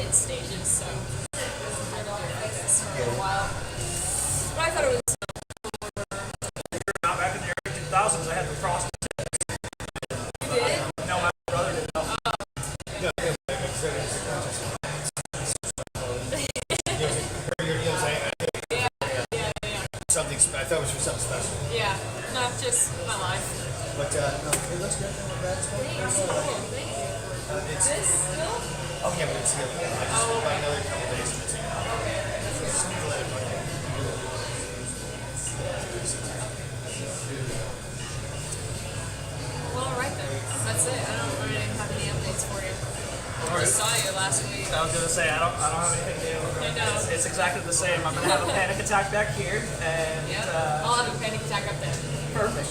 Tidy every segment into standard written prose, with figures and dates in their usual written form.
in stages, so I had to do it like this for a while. But I thought it was. Back in the early 2000s, I had the frosted. You did? No, my brother didn't know. Something I thought it was for something special. Yeah, no, just my life. But no, it looks good. Not bad. Thank you. It's This still? oh yeah, but it's here. I just by another couple days and it's here. Well, all right then. That's it. I don't really have any updates for you. I just saw you last week. I was gonna say I don't have anything new. I know. It's exactly the same. I'm gonna have a panic attack back here, and Yeah. I'll have a panic attack up there. perfect.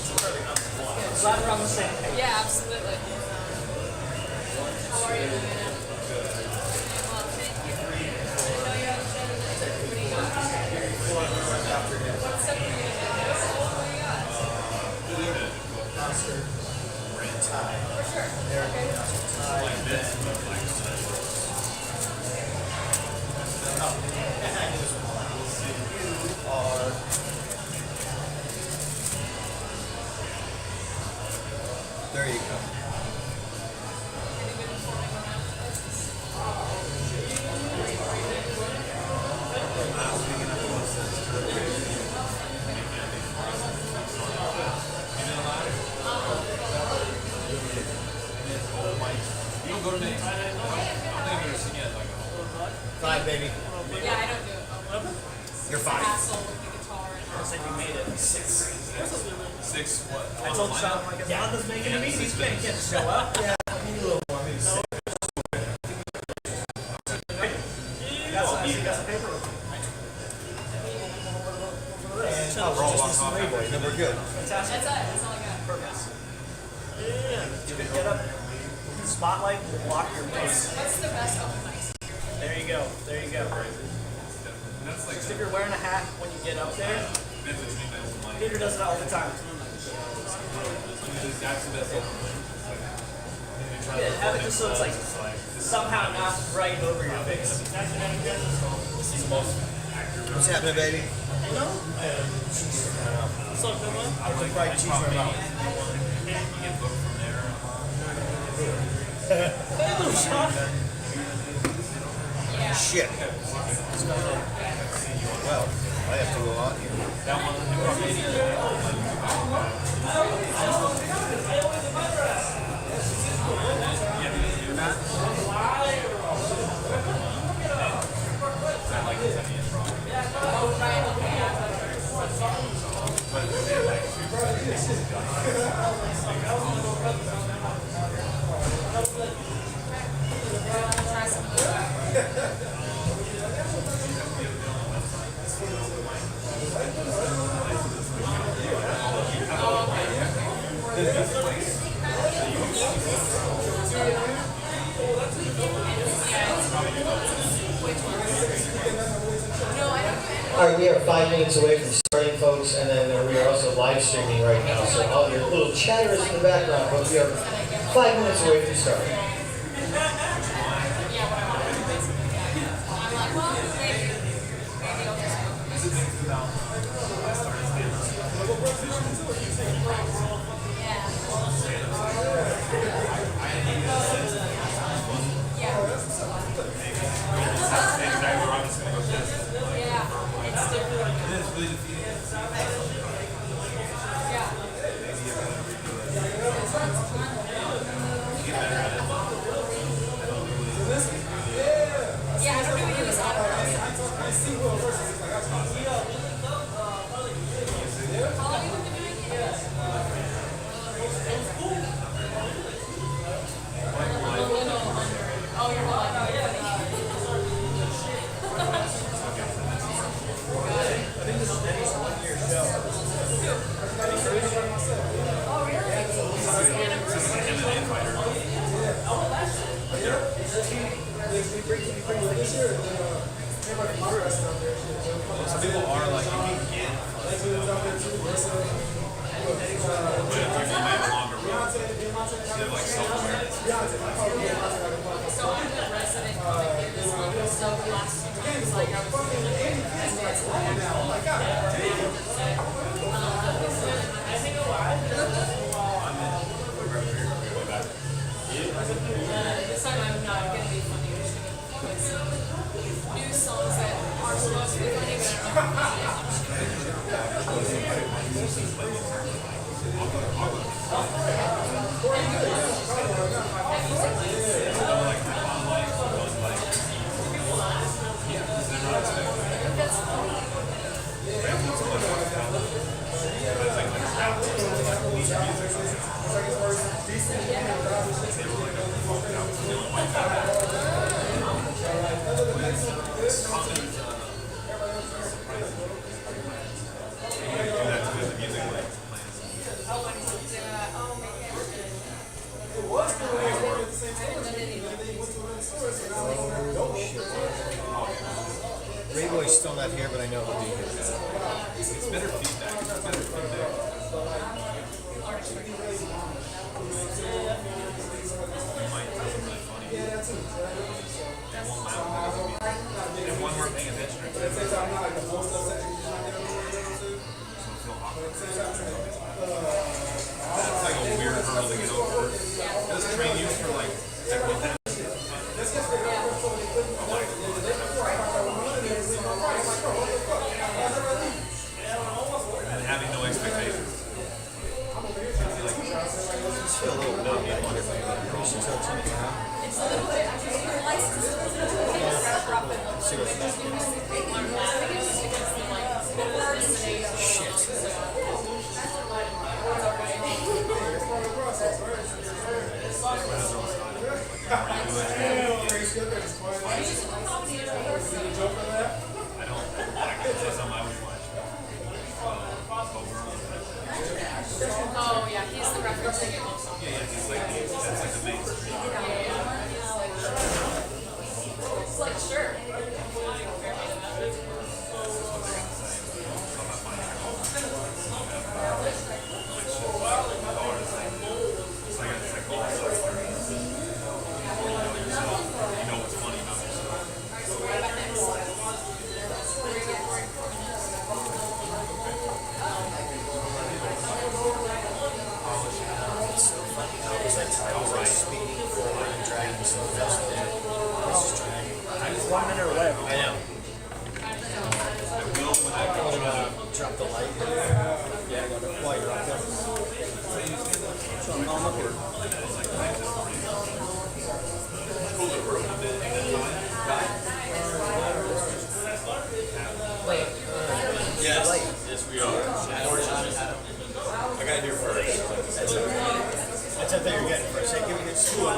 Glad we're on the same page. Yeah, absolutely. How are you, man? Well, thank you. I know you're on the show today. What do you got? What stuff are you gonna do? What do you got? Oscar, Ty. For sure. Okay. There you go. You don't go to me. I don't think I've ever seen you at like a 5, baby. Yeah, I don't do it. You're 5. Hassle with the guitar and I said you made it. 6. 6 what? I told Sean like his mouth is making a meeting. He's can't show up. Yeah, I need a little more. Maybe 6. You got some paper with you. And I'll just some Rayboi, then we're good. Fantastic. that's it. That's all I got. Perfect. Yeah. You can get up. Spotlight will block your face. What's the best open mic? There you go. There you go. Just if you're wearing a hat when you get up there, Peter does it all the time. Yeah, have it just so it's like somehow not right over your face. What's happening, baby? So good one. I put fried cheese in my mouth. Hey, little Sean. Shit. Well, I have to go on here. All right, we are 5 minutes away from starting, folks, and then we are also live streaming right now. So all your little chatters in the background, but we are 5 minutes away from starting. Some people are like, you can get but if you might have a longer road, you have like self-awareness. So I'm the resident comic here this month. Rayboi's still not here, but I know he'll be here. It's better feedback. It's better feedback. You might do something really funny. They won't laugh because of music. And one more paying attention. So it'll feel awkward. That's like a weird hurdle to get over. Let's train you for like every time. And having no expectations. Just feel a little numb. You wonder if you should tell something out. See what's next. Shit. I don't. That's on my watch. Oh yeah, he's the reference. Yeah, he's like that's like the mainstream. It's like sure. Drop the light. Yeah, I got it. While you're up there. So I'm up here. Yes, yes we are. I got here first. That's what you're getting first. Hey, give me your school.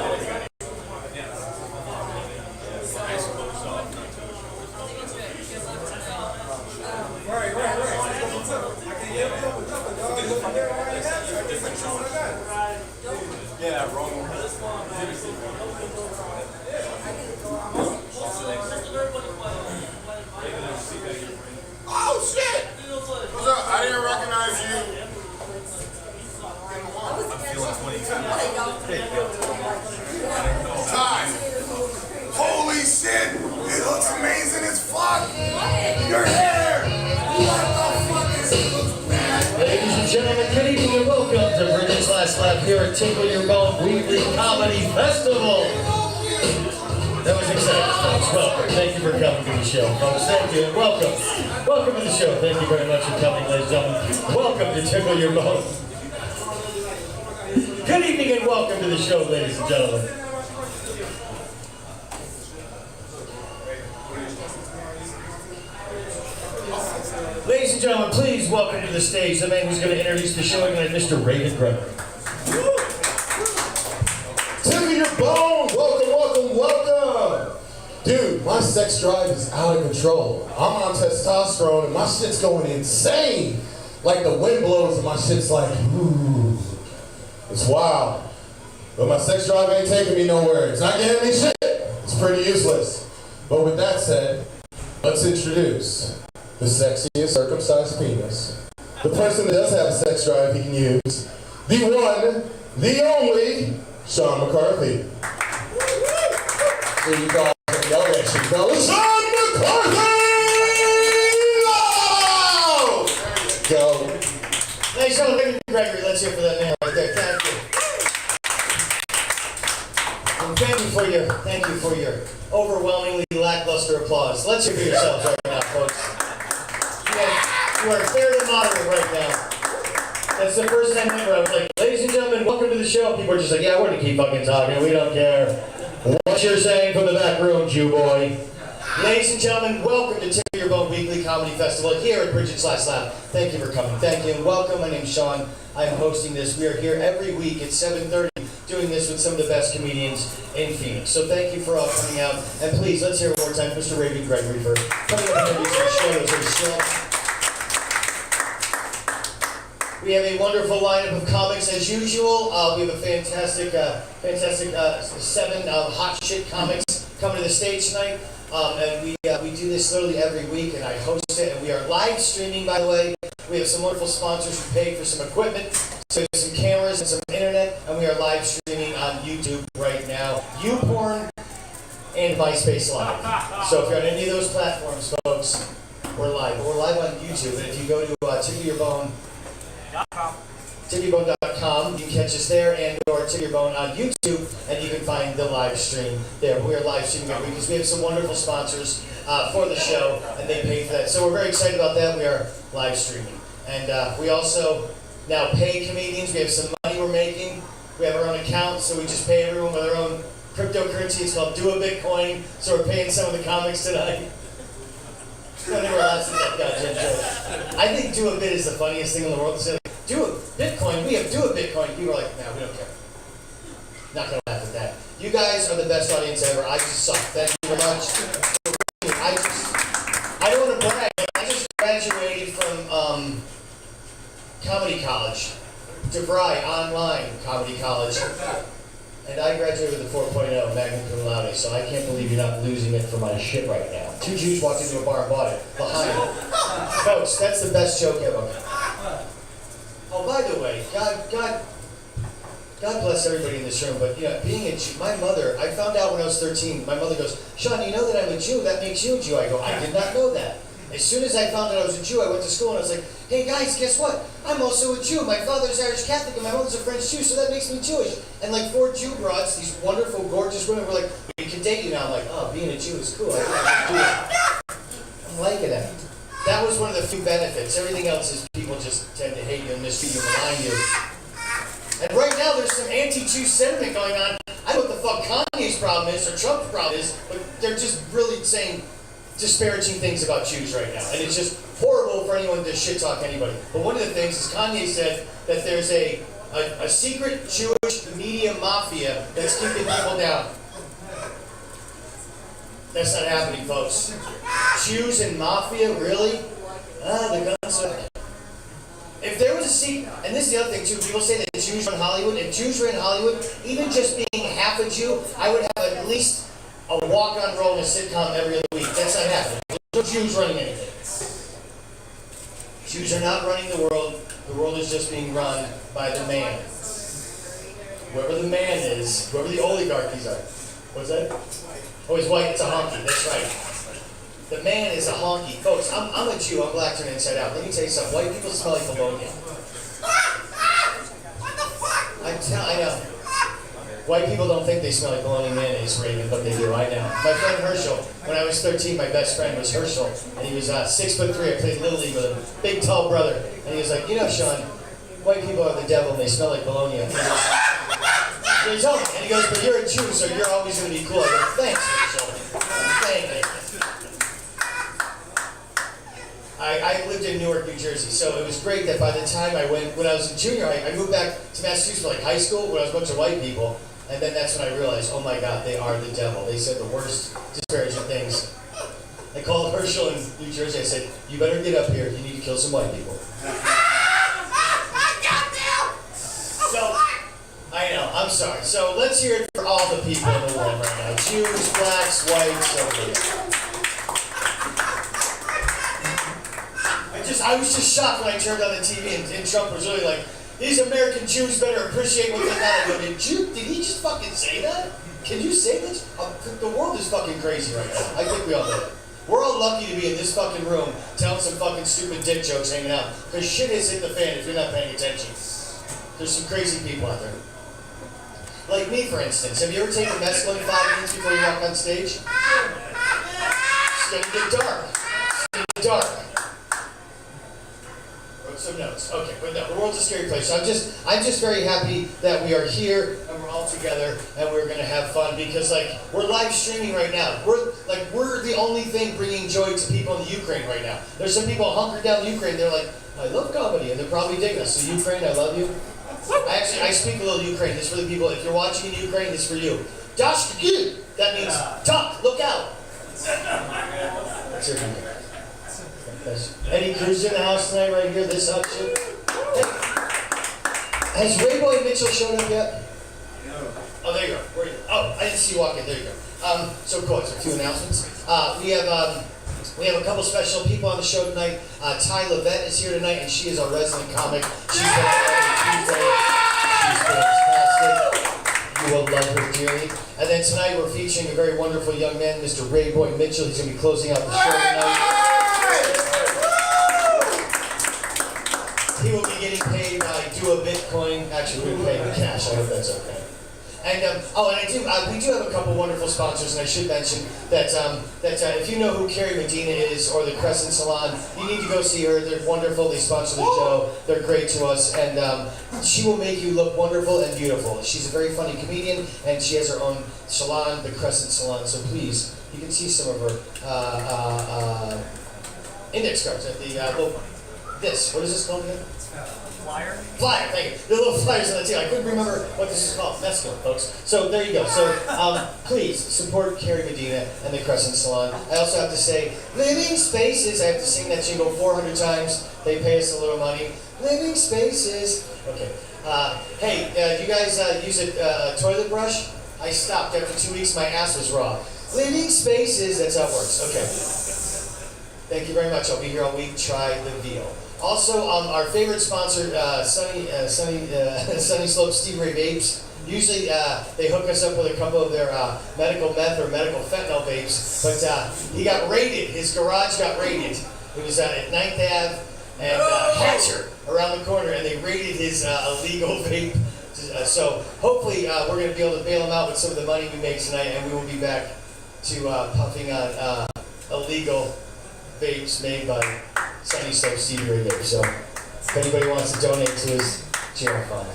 Yeah, wrong. Oh shit! What's up? I didn't recognize you. I'm feeling 22. Ty. Holy shit! It looks amazing as fuck! Your hair! What the fuck is it? Looks bad! Ladies and gentlemen, good evening and welcome to Brigett's Last Lap here at Tickle Your Bone Weekly Comedy Festival. That was exciting, folks. Welcome. Thank you for coming to the show, folks. Thank you and welcome. Welcome to the show. Thank you very much for coming, ladies and gentlemen. Welcome to Tickle Your Bone. Good evening and welcome to the show, ladies and gentlemen. Ladies and gentlemen, please welcome to the stage the man who's going to introduce the show tonight, Mr. Raven Brother. Tickle your bone! Welcome, welcome, welcome! Dude, my sex drive is out of control. I'm on testosterone and my shit's going insane. Like the wind blows and my shit's like, ooh. It's wild. But my sex drive ain't taking me nowhere. It's not getting me shit. It's pretty useless. But with that said, let's introduce the sexiest circumcised penis. The person that does have a sex drive he can use. The one, the only, Sean McCarthy. So you call him, know that shit, fellas. Sean McCarthy! Oh! Go. Ladies and gentlemen, Gregory, let's hear for that man right there. Thank you. And thank you for your overwhelmingly lackluster applause. Let's hear for yourselves right now, folks. You are fair to moderate right now. That's the first time ever I was like, ladies and gentlemen, welcome to the show. People are just like, yeah, we're gonna keep fucking talking. We don't care what you're saying from the back room, Jew boy. Ladies and gentlemen, welcome to Tickle Your Bone Weekly Comedy Festival here at Brigett's Last Lap. Thank you for coming. Thank you and welcome. My name's Sean. I am hosting this. We are here every week at 7:30 doing this with some of the best comedians in Phoenix. So thank you for all coming out. And please, let's hear it one more time, Mr. Rayboi Gregory for coming up and introducing the show. We have a wonderful lineup of comics as usual. We have a fantastic 7 hot shit comics coming to the stage tonight. And we do this literally every week, and I host it. And we are live streaming, by the way. We have some wonderful sponsors who paid for some equipment, so some cameras and some internet, and we are live streaming on YouTube right now. YouPorn and MySpace Live. So if you're on any of those platforms, folks, we're live. But we're live on YouTube, and if you go to TickleYourBone.com, you can catch us there, and or Tickle Your Bone on YouTube, and you can find the live stream there. We are live streaming every week because we have some wonderful sponsors for the show, and they pay for that. So we're very excited about that. We are live streaming. And we also now pay comedians. We have some money we're making. We have our own account, so we just pay everyone with our own cryptocurrency. It's called Do a Bitcoin, so we're paying some of the comics tonight. I think Do a Bit is the funniest thing in the world to say. Like, Do a Bitcoin, we have Do a Bitcoin. People are like, no, we don't care. Not gonna laugh at that. You guys are the best audience ever. I just suck. Thank you very much. I don't want to brag, but I just graduated from comedy college, DeVry Online Comedy College. And I graduated with a 4.0 magna cum laude, so I can't believe you're not losing it for my shit right now. 2 Jews walked into a bar and bought it. Behind it. Folks, that's the best joke ever. Oh, by the way, God bless everybody in this room, but you know, being a Jew, my mother, I found out when I was 13, my mother goes, Sean, you know that I'm a Jew, that makes you a Jew. I go, I did not know that. As soon as I found out I was a Jew, I went to school and I was like, hey guys, guess what? I'm also a Jew. My father's Irish Catholic and my mother's a French Jew, so that makes me Jewish. And like 4 Jew broads, these wonderful, gorgeous women were like, we can date you now. I'm like, oh, being a Jew is cool. I can do it. I'm liking it. That was one of the few benefits. Everything else is people just tend to hate you and mistreat you and malign you. And right now there's some anti-Jew sentiment going on. I don't know what the fuck Kanye's problem is or Trump's problem is, but they're just really saying disparaging things about Jews right now. And it's just horrible for anyone to shit talk anybody. But one of the things is Kanye said that there's a secret Jewish media mafia that's keeping people down. That's not happening, folks. Jews and mafia, really? The guns are... If there was a secret, and this is the other thing too, people say that Jews run Hollywood. If Jews were in Hollywood, even just being half a Jew, I would have at least a walk-on role in a sitcom every other week. That's not happening. There's no Jews running anything. Jews are not running the world. The world is just being run by the man. Whoever the man is, whoever the oligarchies are. What's that? Oh, he's white. It's a honky. That's right. The man is a honky. Folks, I'm a Jew. I'm black turned inside out. Let me tell you something. White people smell like ammonia. What the fuck? I know. White people don't think they smell like bologna mayonnaise, Reagan, but they do. I know. My friend Herschel, when I was 13, my best friend was Herschel, and he was 6'3". I played Little League with him. Big, tall brother. And he was like, you know, Sean, white people are the devil and they smell like bologna. And he told me, and he goes, but you're a Jew, so you're always going to be cool. I go, thanks, Herschel. Thank you. I lived in Newark, New Jersey, so it was great that by the time I went, when I was in junior high, I moved back to Massachusetts for like high school, when I was a bunch of white people. And then that's when I realized, oh my God, they are the devil. They said the worst disparaging things. I called Herschel in New Jersey. I said, you better get up here. You need to kill some white people. So, I know, I'm sorry. So let's hear it for all the people in the world right now. Jews, blacks, whites, everybody. I was just shocked when I turned on the TV and Trump was really like, these American Jews better appreciate what they got. I go, did he just fucking say that? Can you say this? The world is fucking crazy right now. I think we all know it. We're all lucky to be in this fucking room telling some fucking stupid dick jokes hanging out. Because shit has hit the fan if you're not paying attention. There's some crazy people out there. Like me, for instance. Have you ever taken mescaline 5 minutes before you walk on stage? It's gonna get dark. It's gonna get dark. Some notes. Okay, but no, the world's a scary place. So I'm just very happy that we are here and we're all together and we're gonna have fun because like we're live streaming right now. We're the only thing bringing joy to people in the Ukraine right now. There's some people hunkered down in Ukraine. They're like, I love comedy, and they're probably digging us. So Ukraine, I love you. I speak a little Ukraine. This is for the people. If you're watching in Ukraine, this is for you. Dash, that means talk, look out. That's your name. Eddie Cruz in the house tonight, right here. This hot shit. Hey. Has Rayboi Mitchell shown up yet? No. Oh, there you go. Where are you? Oh, I didn't see you walk in. There you go. So cool. So a few announcements. We have a couple special people on the show tonight. Ty Lavette is here tonight, and she is our resident comic. She's been on every Tuesday. She's fantastic. You will love her dearly. And then tonight we're featuring a very wonderful young man, Mr. Rayboi Mitchell. He's going to be closing out the show tonight. He will be getting paid by Bitcoin. Actually, we're paying in cash. I hope that's okay. And we do have a couple wonderful sponsors, and I should mention that if you know who Carrie Medina is or the Crescent Salon, you need to go see her. They're wonderful. They sponsor the show. They're great to us, and she will make you look wonderful and beautiful. She's a very funny comedian, and she has her own salon, the Crescent Salon. So please, you can see some of her index cards at the what is this called again? Flyer? Flyer, thank you. The little flyers on the table. I couldn't remember what this is called. Mescal, folks. So there you go. So please support Carrie Medina and the Crescent Salon. I also have to say, Living Spaces. I have to sing that jingle 400 times. They pay us a little money. Living Spaces. Okay. Hey, you guys use a toilet brush? I stopped after 2 weeks. My ass was raw. Living Spaces. That's how it works. Okay. Thank you very much. I'll be here all week. Try the veal. Also, our favorite sponsor, Sunny Slope Steve Ray Vapes. Usually, they hook us up with a couple of their medical meth or medical fentanyl vapes. But he got raided. His garage got raided. It was at 9th Ave and Hatcher around the corner, and they raided his illegal vape. So hopefully, we're going to be able to bail him out with some of the money we make tonight, and we will be back to puffing on illegal vapes made by Sunny Slope Steve Ray Vapes. So if anybody wants to donate to his jail fund,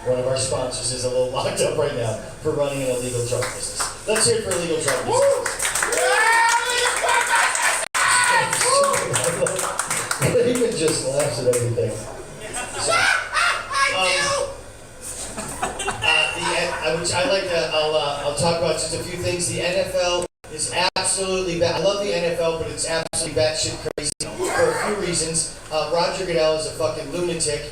one of our sponsors is a little locked up right now for running an illegal drug business. Let's hear it for illegal drug business. He even just laughs at everything. I'll talk about just a few things. The NFL is absolutely bad. I love the NFL, but it's absolutely batshit crazy for a few reasons. Roger Goodell is a fucking lunatic.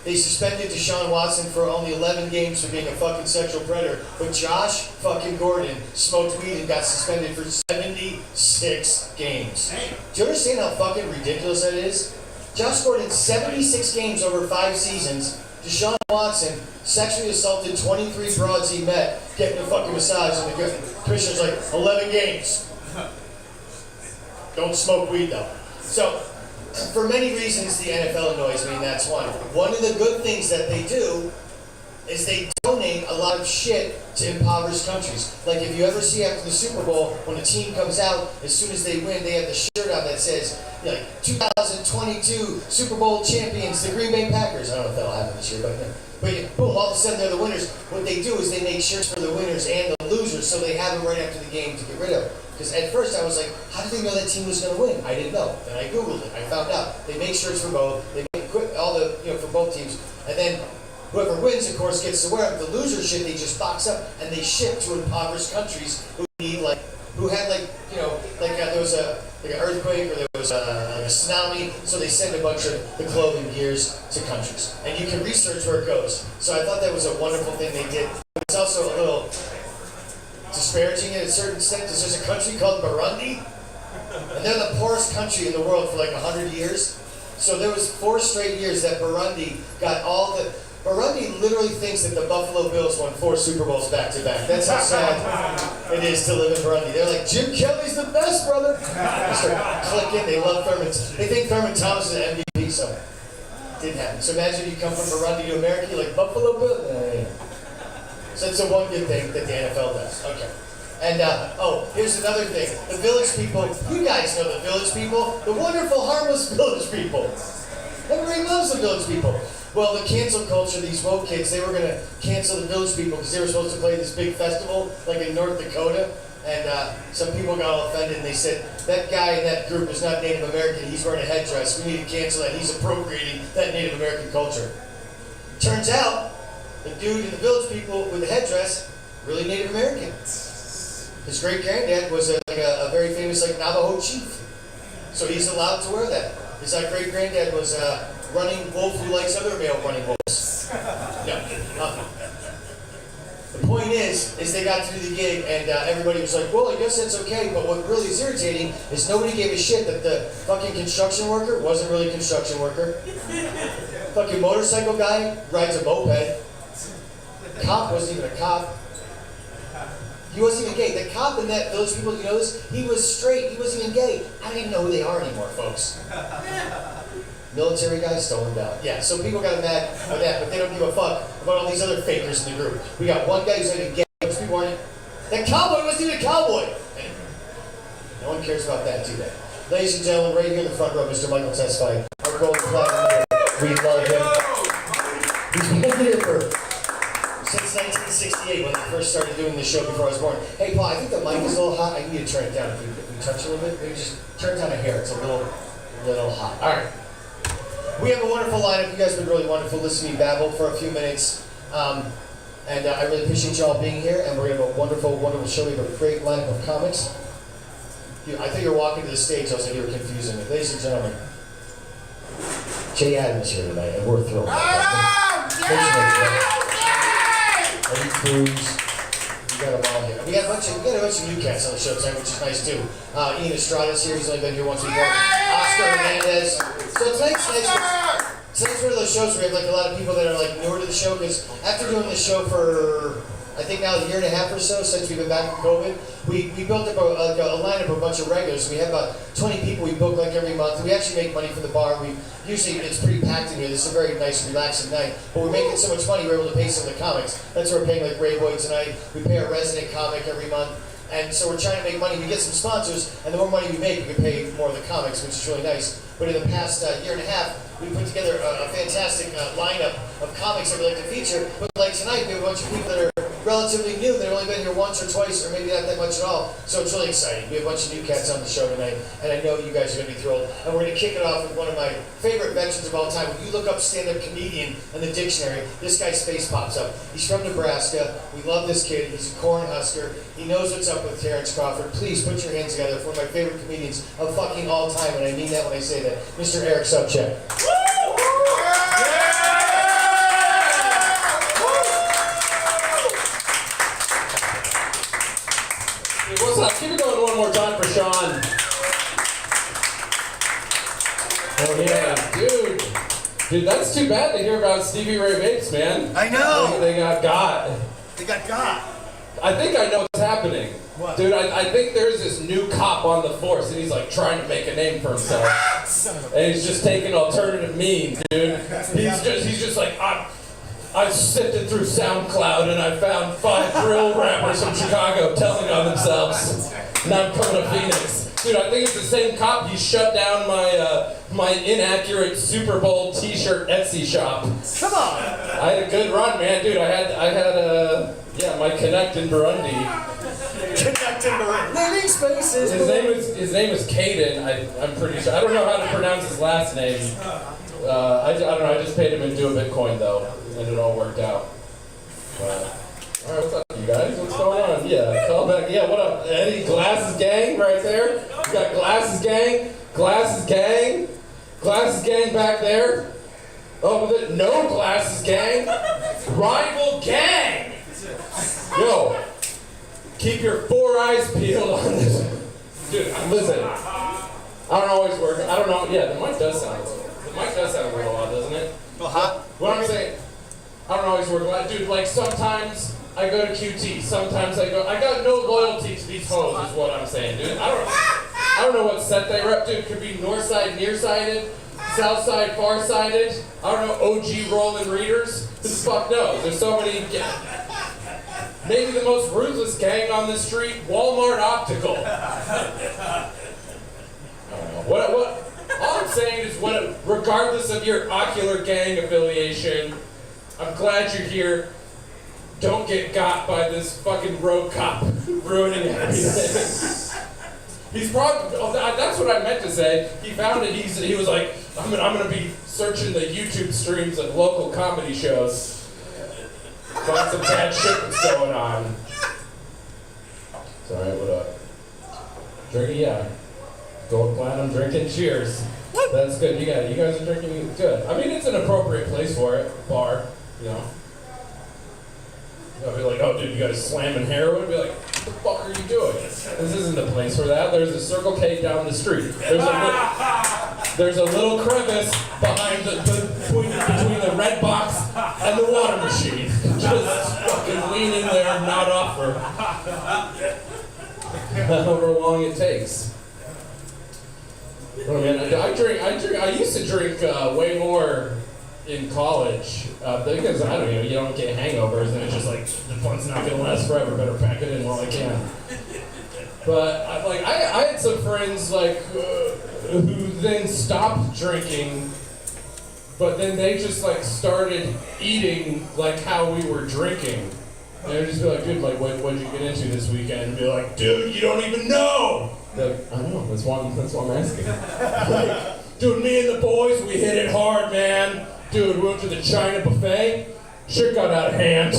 They suspended Deshaun Watson for only 11 games for being a fucking sexual predator, but Josh fucking Gordon smoked weed and got suspended for 76 games. Do you understand how fucking ridiculous that is? Josh Gordon, 76 games over 5 seasons. Deshaun Watson sexually assaulted 23 broads he met, getting a fucking massage, and the commissioner's like, 11 games. Don't smoke weed though. So, for many reasons, the NFL annoys me, and that's one. One of the good things that they do is they donate a lot of shit to impoverished countries. Like if you ever see after the Super Bowl, when a team comes out, as soon as they win, they have the shirt on that says, like, 2022 Super Bowl champions, the Green Bay Packers. I don't know if that'll happen this year, but boom, all of a sudden they're the winners. What they do is they make shirts for the winners and the losers, so they have them right after the game to get rid of them. Because at first I was like, how did they know that team was going to win? I didn't know. Then I Googled it. I found out. They make shirts for both. They make all the, for both teams. And then whoever wins, of course, gets to wear it. The loser shit, they just box up and they ship to impoverished countries who need, there was an earthquake or there was a tsunami, so they send a bunch of the clothing gears to countries. And you can research where it goes. So I thought that was a wonderful thing they did. It's also a little disparaging in a certain extent. There's a country called Burundi, and they're the poorest country in the world for like 100 years. So there was 4 straight years that Burundi got all the... Burundi literally thinks that the Buffalo Bills won 4 Super Bowls back to back. That's how sad it is to live in Burundi. They're like, Jim Kelly's the best, brother. They start clicking. They love Thurman. They think Thurman Thomas is an MVP, so it didn't happen. So imagine you come from Burundi to America, you're like, Buffalo Bills? So that's the one good thing that the NFL does. Okay. And, here's another thing. The Village People, you guys know the Village People, the wonderful, harmless Village People. Everybody loves the Village People. Well, the cancel culture, these woke kids, they were going to cancel the Village People because they were supposed to play this big festival, like in North Dakota. And some people got all offended and they said, that guy in that group is not Native American, he's wearing a headdress. We need to cancel that. He's appropriating that Native American culture. Turns out, the dude in the Village People with the headdress, really Native American. His great-granddad was a very famous Navajo chief. So he's allowed to wear that. His great-granddad was a running wolf who likes other male running wolves. No. The point is they got through the gig and everybody was like, well, I guess that's okay, but what really is irritating is nobody gave a shit that the fucking construction worker wasn't really a construction worker. Fucking motorcycle guy rides a moped. Cop wasn't even a cop. He wasn't even gay. The cop in that, those people, you know this, he was straight, he wasn't even gay. I don't even know who they are anymore, folks. Military guy, stolen down. Yeah, so people got mad about that, but they don't give a fuck about all these other fakers in the group. We got one guy who's not even gay, those people aren't. That cowboy wasn't even a cowboy! No one cares about that, do they? Ladies and gentlemen, right here in the front row, Mr. Michael Tesfaye, our golden platinum. We love him. He's been here since 1968 when I first started doing this show before I was born. Hey, Paul, I think the mic is a little hot. I need to turn it down. If we touch a little bit, maybe just turn it down a hair. It's a little hot. All right. We have a wonderful lineup. You guys have been really wonderful listening to me babble for a few minutes. And I really appreciate you all being here. And we're going to have a wonderful, wonderful show. We have a great lineup of comics. I think you're walking to the stage. I was like, you were confusing me. Ladies and gentlemen, Jay Adams here tonight, and we're thrilled. Eddie Cruz, we got them all here. We got a bunch of new cats on the show tonight, which is nice too. Ian Estrada's here. He's only been here once before. Oscar Hernandez. So tonight's nice. Tonight's one of those shows where we have a lot of people that are newer to the show, because after doing this show for I think now a year and a half or so since we've been back from COVID, we built up a lineup of a bunch of regulars. We have about 20 people we book every month. We actually make money for the bar. Usually it's pretty packed in here. This is a very nice, relaxing night. But we're making so much money, we're able to pay some of the comics. That's why we're paying Rayboi tonight. We pay our resident comic every month. And so we're trying to make money. We get some sponsors, and the more money we make, we can pay more of the comics, which is really nice. But in the past year and a half, we put together a fantastic lineup of comics that we like to feature. But tonight, we have a bunch of people that are relatively new. They've only been here once or twice, or maybe not that much at all. So it's really exciting. We have a bunch of new cats on the show tonight, and I know you guys are going to be thrilled. And we're going to kick it off with one of my favorite veterans of all time. When you look up stand-up comedian in the dictionary, this guy's face pops up. He's from Nebraska. We love this kid. He's a corn husker. He knows what's up with Terrence Crawford. Please put your hands together for one of my favorite comedians of fucking all time, and I mean that when I say that. Mr. Eric Sobczak. What's up? Keep it going one more time for Sean. Oh yeah, dude, that's too bad to hear about Stevie Ray Vapes, man. I know. They got. They got. I think I know what's happening. What? Dude, I think there's this new cop on the force, and he's trying to make a name for himself. And he's just taking alternative means, dude. He's just like, I sifted through SoundCloud and I found 5 drill rappers from Chicago telling on themselves. Now I'm coming to Phoenix. Dude, I think it's the same cop. He shut down my inaccurate Super Bowl t-shirt Etsy shop. Come on! I had a good run, man. Dude, I had my connect in Burundi. Connect in Burundi. Living spaces. His name is Caden. I'm pretty sure. I don't know how to pronounce his last name. I don't know. I just paid him into a Bitcoin though, and it all worked out. All right, what's up, you guys? What's going on? Yeah, call back. Yeah, what up, Eddie? Glasses gang, right there. You got Glasses gang, Glasses gang, Glasses gang back there. Oh, with it, no Glasses gang, rival gang. Yo, keep your 4 eyes peeled on this. Dude, listen. I don't always work. I don't know. Yeah, the mic does sound a little. The mic does sound a little odd, doesn't it? A little hot. What I'm saying, I don't always work a lot. Dude, sometimes I go to QT, sometimes I got no loyalty to these hoes is what I'm saying, dude. I don't know what set they rep, dude. Could be north side, nearsighted, south side, far-sided. I don't know, OG rolling readers. Who the fuck knows? There's so many. Maybe the most ruthless gang on the street, Walmart Optical. I don't know. What? All I'm saying is regardless of your ocular gang affiliation, I'm glad you're here. Don't get got by this fucking rogue cop ruining everything. He's probably, that's what I meant to say. He found it, he was like, I'm gonna be searching the YouTube streams of local comedy shows. Find some bad shit that's going on. It's alright, what up? Drinking, yeah. Gold platinum drinking, cheers. That's good, you guys are drinking, good. I mean, it's an appropriate place for it, bar, you know. I'll be like, oh dude, you guys slamming heroin? Be like, what the fuck are you doing? This isn't the place for that. There's a Circle K down the street. There's a little crevice behind between the red box and the water machine. Just fucking lean in there and not offer. However long it takes. Oh man, I used to drink way more in college, because I don't know, you don't get hangovers, and it's just like, the fun's not gonna last forever, better pack it in while I can. But I had some friends who then stopped drinking, but then they just started eating like how we were drinking. And they'd just be like, dude, what'd you get into this weekend? And be like, dude, you don't even know! Like, I know, that's why I'm asking. Dude, me and the boys, we hit it hard, man. Dude, we went to the China buffet. Shit got out of hand.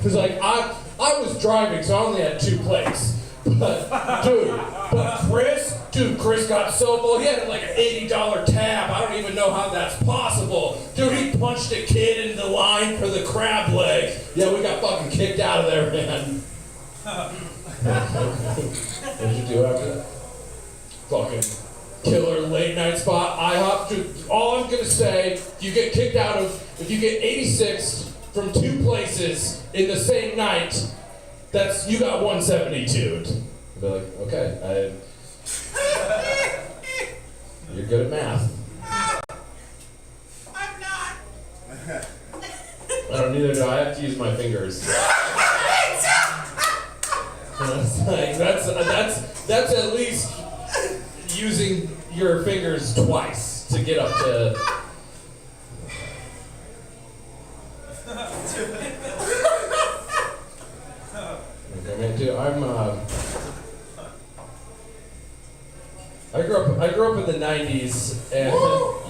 Cause I was driving, so I only had 2 plates. But Chris got so full. He had like an $80 tab. I don't even know how that's possible. Dude, he punched a kid in the line for the crab leg. Yeah, we got fucking kicked out of there, man. What'd you do after that? Fucking killer late night spot, IHOP. Dude, all I'm gonna say, if you get 86 from 2 places in the same night, you got 172. I'd be like, okay, you're good at math. I'm not. Neither do I. I have to use my fingers. That's at least using your fingers twice to get up to. Okay, man, dude, I grew up in the '90s, and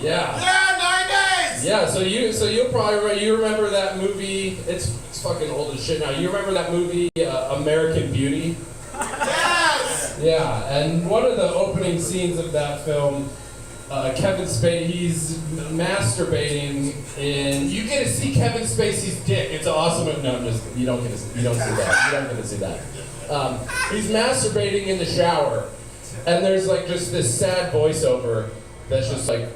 yeah. Yeah, 90s. Yeah, so you'll probably remember that movie. It's fucking old as shit now. You remember that movie, American Beauty? Yes. Yeah, and one of the opening scenes of that film, Kevin Spacey, he's masturbating, and you get to see Kevin Spacey's dick. It's awesome. No, you don't see that. You don't get to see that. He's masturbating in the shower, and there's just this sad voiceover that's just like,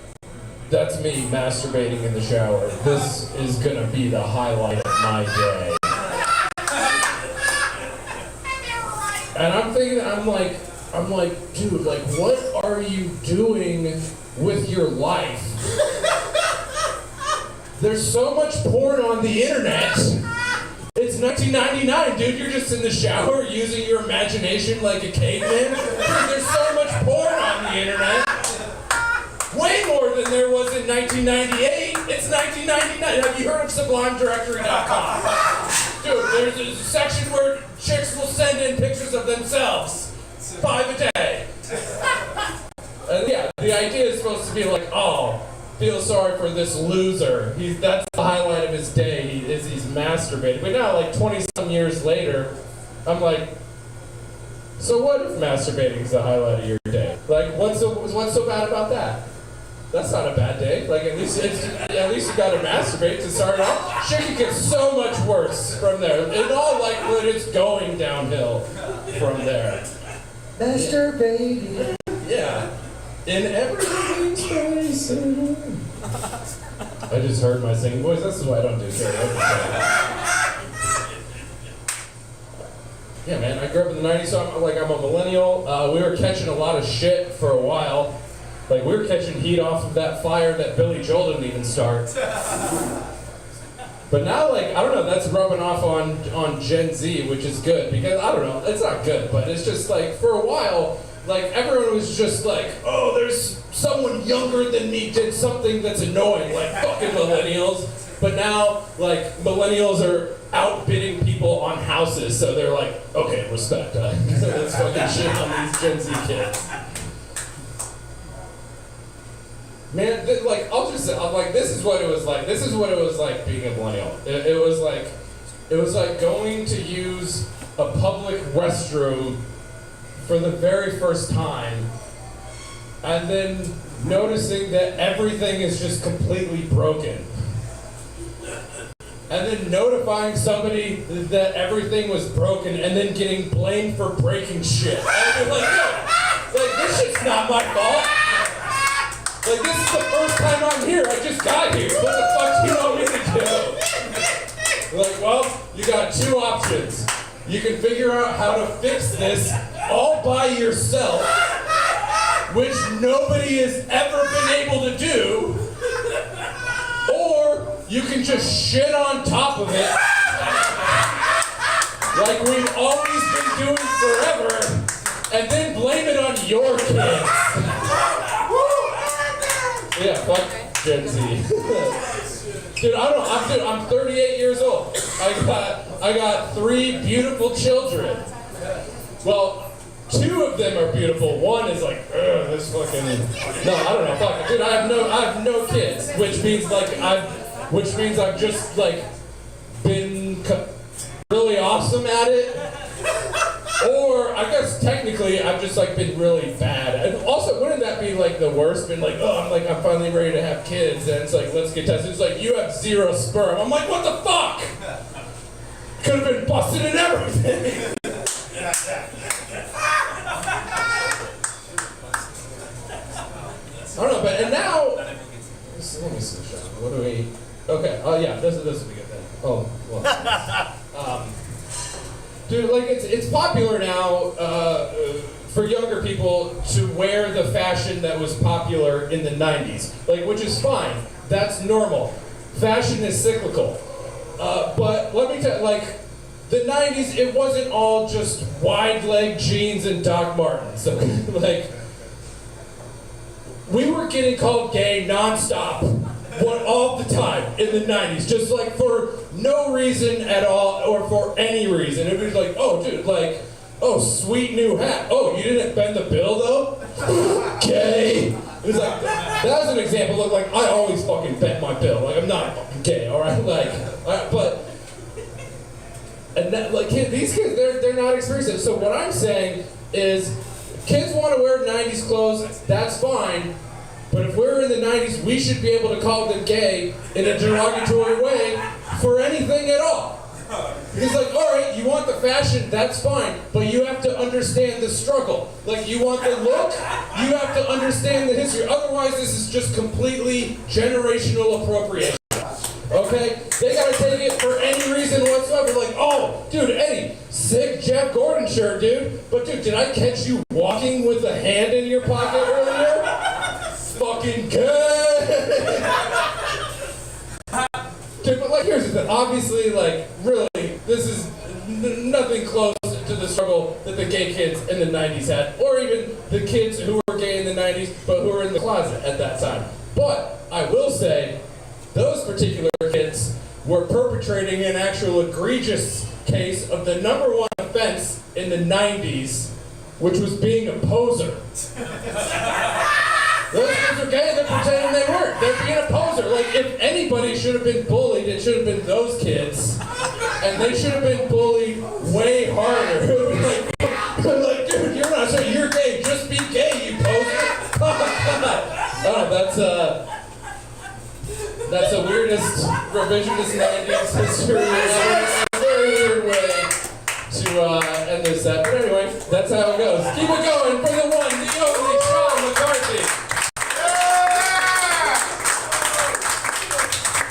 that's me masturbating in the shower. This is gonna be the highlight of my day. And I'm thinking, I'm like, dude, what are you doing with your life? There's so much porn on the internet. It's 1999, dude. You're just in the shower using your imagination like a caveman. Dude, there's so much porn on the internet. Way more than there was in 1998. It's 1999. Have you heard of SublimeDirectory.com? Dude, there's a section where chicks will send in pictures of themselves. 5 a day. And yeah, the idea is supposed to be like, oh, feel sorry for this loser. That's the highlight of his day, he's masturbating. But now, 20-some years later, I'm like, so what if masturbating is the highlight of your day? What's so bad about that? That's not a bad day. At least you gotta masturbate to start off. Shit can get so much worse from there. In all likelihood, it's going downhill from there. Masturbating. Yeah. In every space. I just heard my singing voice. This is why I don't do karaoke. Yeah, man. I grew up in the '90s, so I'm a millennial. We were catching a lot of shit for a while. We were catching heat off of that fire that Billy Joel didn't even start. But now, I don't know, that's rubbing off on Gen Z, which is good, because, I don't know, it's not good, but it's just, for a while, everyone was just oh, there's someone younger than me did something that's annoying, like fucking millennials. But now, like, millennials are outbidding people on houses, so they're like, okay, respect. Let's fucking shit on these Gen Z kids. Man, like, I'll just say, I'm like, this is what it was like. This is what it was like being a millennial. It was like going to use a public restroom for the very first time, and then noticing that everything is just completely broken. And then notifying somebody that everything was broken, and then getting blamed for breaking shit. And I'd be like, yo, like, this shit's not my fault. Like, this is the first time I'm here. I just got here. What the fuck do you want me to do? Like, well, you got two options. You can figure out how to fix this all by yourself, which nobody has ever been able to do, or you can just shit on top of it, like we've always been doing forever, and then blame it on your kids. Yeah, fuck Gen Z. Dude, I'm 38 years old. I got 3 beautiful children. Well, 2 of them are beautiful. One is like, this fucking. No, I don't know. Fuck it, dude. I have no kids, which means I've just like been really awesome at it. Or I guess technically I've just like been really bad. And also, wouldn't that be like the worst? Been like, I'm finally ready to have kids, and it's like, let's get tested. It's like, you have 0 sperm. I'm like, what the fuck? Could have been busted and everything. I don't know, and now. Let me see, what do we? Okay. Oh yeah, this would be good then. Oh well. Dude, like it's popular now for younger people to wear the fashion that was popular in the 90s, like, which is fine. That's normal. Fashion is cyclical. But let me tell you, like, the 90s, it wasn't all just wide leg jeans and Doc Martens. So, like, we were getting called gay nonstop, all the time in the 90s, just like for no reason at all or for any reason. It was like, oh, dude, like, oh, sweet new hat. Oh, you didn't bend the bill though? Gay. It was like, that was an example. Look, like, I always fucking bent my bill. Like, I'm not fucking gay, all right? Like, but. And that, like, these kids, they're not experiencing it. So what I'm saying is, kids want to wear 90s clothes, that's fine, but if we're in the 90s, we should be able to call them gay in a derogatory way for anything at all. Because, like, all right, you want the fashion, that's fine, but you have to understand the struggle. Like, you want the look, you have to understand the history. Otherwise, this is just completely generational appropriation. Okay? They gotta take it for any reason whatsoever. Like, oh, dude, Eddie, sick Jeff Gordon shirt, dude. But, dude, did I catch you walking with a hand in your pocket earlier? Fucking good. Dude, but, like, here's the thing. Obviously, like, really, this is nothing close to the struggle that the gay kids in the 90s had, or even the kids who were gay in the 90s, but who were in the closet at that time. But I will say, those particular kids were perpetrating an actual egregious case of the #1 offense in the 90s, which was being a poser. Those kids are gay, they're pretending they weren't. They're being a poser. Like, if anybody should have been bullied, it should have been those kids. And they should have been bullied way harder. Like, dude, you're not sure you're gay. Just be gay, you poser. Oh, that's the weirdest revisionist 90s history. A very weird way to end this set. But anyway, that's how it goes. Keep it going for the one, the only Sean McCarthy.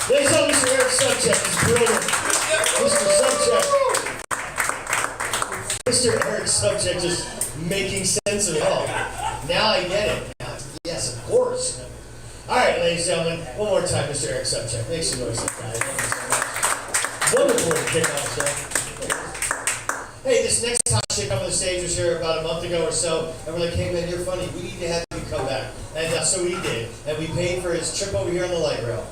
Ladies and gentlemen, Mr. Eric Sobczak is brilliant. Mr. Sobczak. Mr. Eric Sobczak just making sense of it all. Now I get it. Yes, of course. All right, ladies and gentlemen, one more time, Mr. Eric Sobczak. Make some noise, guys. Thank you so much. Wonderful to kick off the show. Hey, this next hot chick up on the stage was here about a month ago or so, and we're like, hey man, you're funny. We need to have you come back. And so he did. And we paid for his trip over here on the light rail.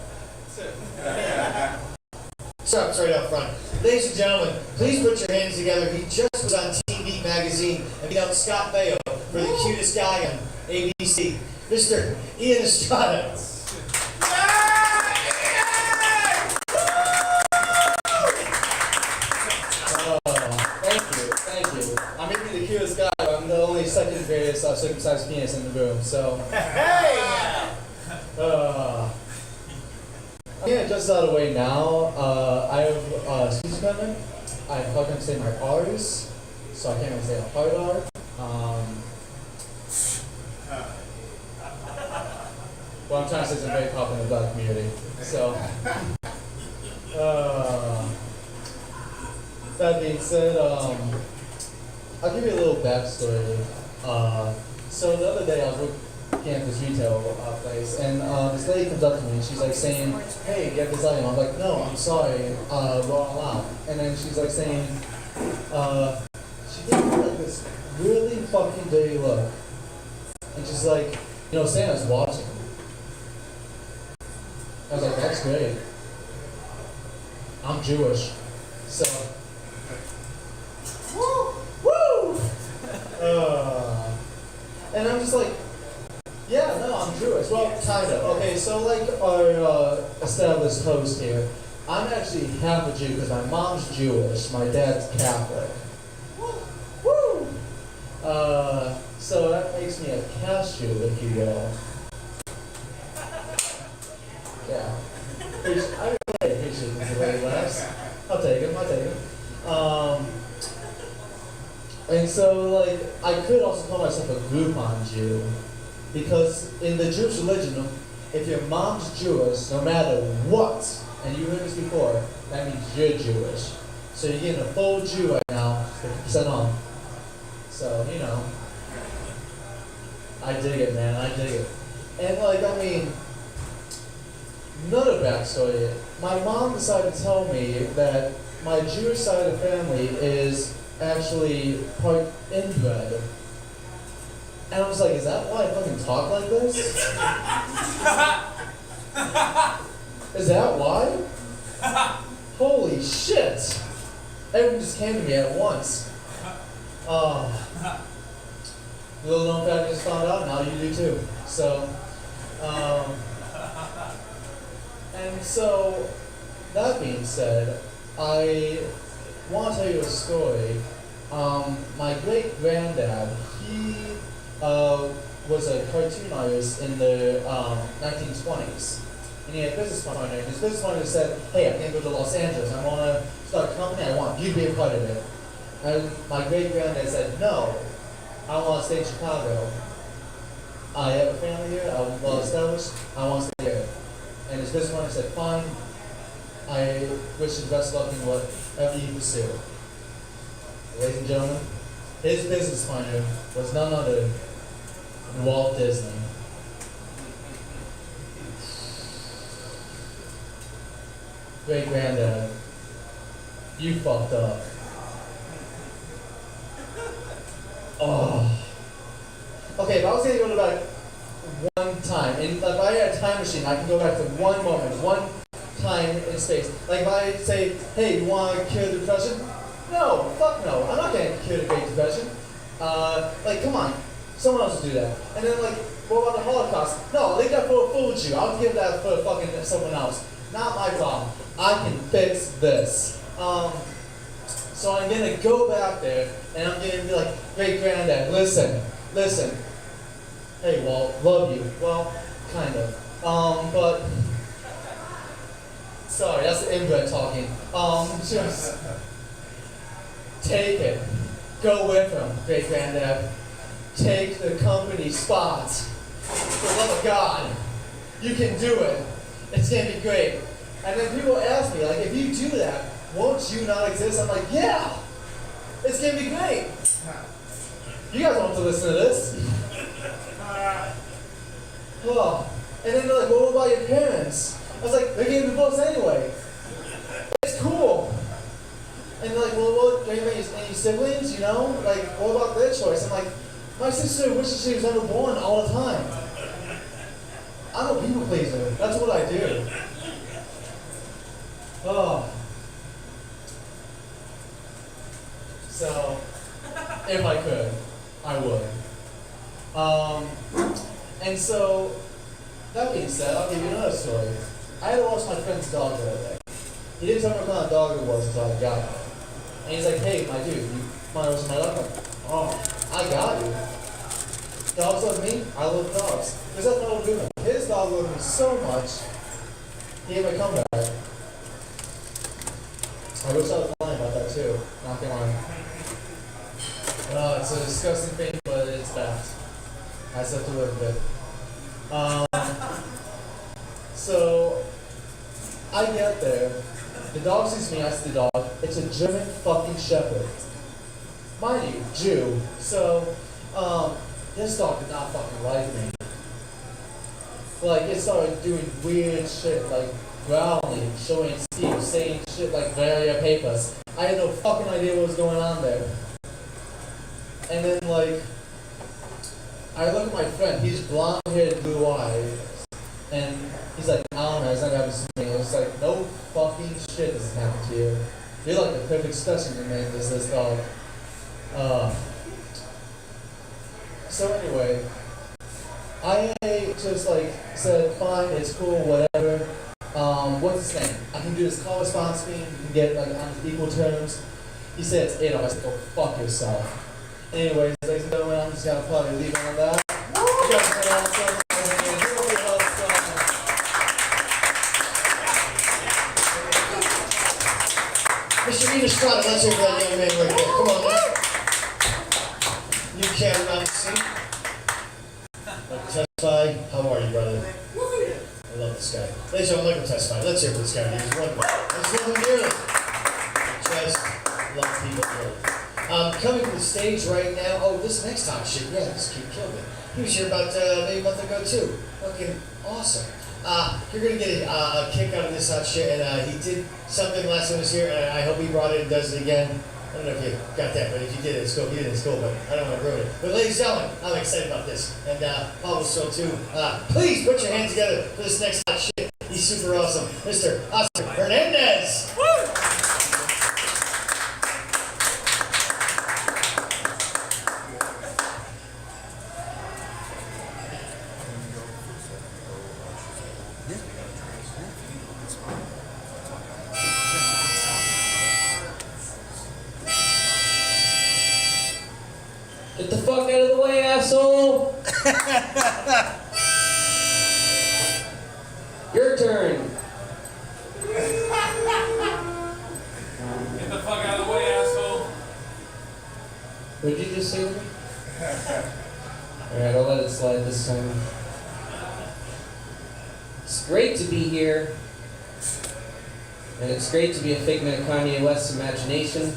Stops right up front. Ladies and gentlemen, please put your hands together. He just was on TV Magazine and beat out Scott Baio for the cutest guy on ABC, Mr. Ian Estrada. Thank you. I may be the cutest guy, but I'm the only second greatest circumcised penis in the room, so. Hey! I'm gonna adjust out of the way now. I have speech impediment. I'm not going to say my R's, so I can't even say a hard R. What I'm trying to say is I'm very popular in the black community. So, that being said, I'll give you a little backstory. So the other day I was working at this retail place, and this lady comes up to me and she's like saying, "Hey, get this item." I'm like, "No, I'm sorry, wrong out." And then she's like saying, she gave me like this really fucking dirty look, and she's like, "You know, Santa's watching." I was like, "That's great. I'm Jewish, so." Woo! And I'm just like, yeah, no, I'm Jewish. Well, kind of. Okay, so like our established host here, I'm actually half a Jew because my mom's Jewish, my dad's Catholic. Woo! So that makes me a cash Jew, if you will. Yeah. I really appreciate this lady laughs. I'll take him. And so, like, I could also call myself a Groupon Jew, because in the Jewish religion, if your mom's Jewish, no matter what, and you heard this before, that means you're Jewish. So you're getting a full Jew right now, 50% off. So, you know, I dig it, man, I dig it. And, like, I mean, another backstory, my mom decided to tell me that my Jewish side of the family is actually part inbred. And I was like, is that why I fucking talk like this? Is that why? Holy shit! Everything just came to me at once. Little known fact I just found out, now you do too. So, and so, that being said, I want to tell you a story. My great granddad, he was a cartoon artist in the 1920s, and he had a business partner. And his business partner said, "Hey, I'm going to go to Los Angeles. I want to start a company. I want you to be a part of it." And my great granddad said, "No, I want to stay in Chicago. I have a family here. I'm well established. I want to stay here." And his business partner said, "Fine. I wish you the best of luck in whatever you pursue." Ladies and gentlemen, his business partner was none other than Walt Disney. Great granddad, you fucked up. Oh. Okay, if I was going to go back one time, and if I had a time machine, I can go back to one moment, one time in space. Like if I say, "Hey, you want to cure the depression?" No, fuck no. I'm not going to cure the Great Depression. Like, come on. Someone else will do that. And then, like, what about the Holocaust? No, leave that for a fool Jew. I'll give that for fucking someone else. Not my problem. I can fix this. So I'm going to go back there, and I'm going to be like, "Great granddad, listen. Hey, Walt, love you." Well, kind of. But, sorry, that's the inbred talking. Just take it. Go with him, great granddad. Take the company spot. For the love of God, you can do it. It's gonna be great. And then people ask me, like, if you do that, won't you not exist? I'm like, yeah, it's gonna be great. You guys want to listen to this? Oh. And then they're like, "Well, what about your parents?" I was like, "They're getting divorced anyway. It's cool." And they're like, "Well, do you have any siblings, you know? Like, what about their choice?" I'm like, My sister wishes she was never born all the time. I'm a people pleaser. That's what I do. Oh. So, if I could, I would. And so, that being said, I'll give you another story. I had lost my friend's dog the other day. He didn't tell me what kind of dog it was until I got it. And he's like, hey, my dude, you mind what's my dog? I'm like, oh, I got you. Dogs love me, I love dogs. There's nothing I will do with him. His dog loved me so much, he had my comeback. I wish I was lying about that too, not gonna lie. It's a disgusting thing, but it's fact. I just have to live with it. So, I get there, the dog sees me, I see the dog, it's a German fucking Shepherd. Mind you, Jew. So, this dog did not fucking like me. Like, it started doing weird shit, like growling, showing its teeth, saying shit like Varia Papers. I had no fucking idea what was going on there. And then, like, I look at my friend, he's blonde haired, blue eyes, and he's like, I don't know, it's not happening to me. It's like, no fucking shit doesn't happen to you. You're like the perfect specimen, man, this dog. So anyway, I just like said, fine, it's cool, whatever. What's his name? I can do this correspondence scheme, you can get like on equal terms. He said it's 8 hours. I said, go fuck yourself. Anyways, ladies and gentlemen, I'm just gonna probably leave it on that. You guys have been awesome. Mr. Estrada, let's hear that young man right there. Come on, man. New camera on the seat. Testify. How are you, brother? I love this guy. Ladies and gentlemen, let him testify. Let's hear for this guy. He's wonderful. Let's love him dearly. Just love people dearly. Coming to the stage right now. Oh, this next time shit. Yeah, this kid killed it. He was here about maybe a month ago too. Fucking awesome. You're gonna get a kick out of this hot shit, and he did something last time he was here, and I hope he brought it and does it again. I don't know if you got that, but if you did, it's cool. If you didn't, it's cool, but I don't want to ruin it. But ladies and gentlemen, I'm excited about this, and Paul was so too. Please put your hands together for this next hot shit. He's super awesome, Mr. Hernandez. Get the fuck out of the way, asshole! Your turn. Get the fuck out of the way, asshole. What did you just say to me? Alright, I'll let it slide this time. It's great to be here. And it's great to be a figment of Kanye West's imagination.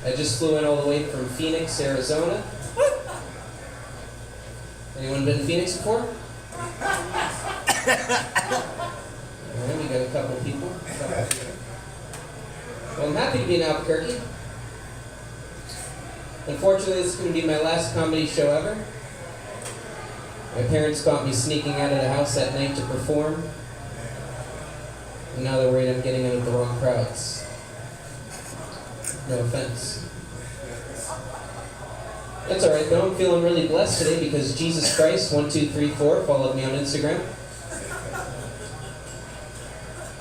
I just flew in all the way from Phoenix, Arizona. Anyone been to Phoenix before? Alright, we got a couple people. Well, I'm happy to be in Albuquerque. Unfortunately, this is going to be my last comedy show ever. My parents caught me sneaking out of the house that night to perform. And now they're worried I'm getting in with the wrong crowds. No offense. That's alright though, I'm feeling really blessed today because Jesus Christ 1234 followed me on Instagram.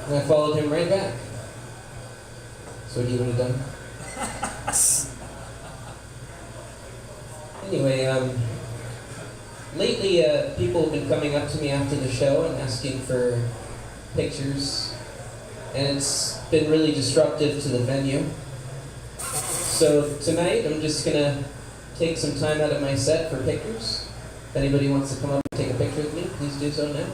And I followed him right back. So what he would have done. Anyway, lately people have been coming up to me after the show and asking for pictures. And it's been really disruptive to the venue. So tonight, I'm just gonna take some time out of my set for pictures. If anybody wants to come up and take a picture with me, please do so now.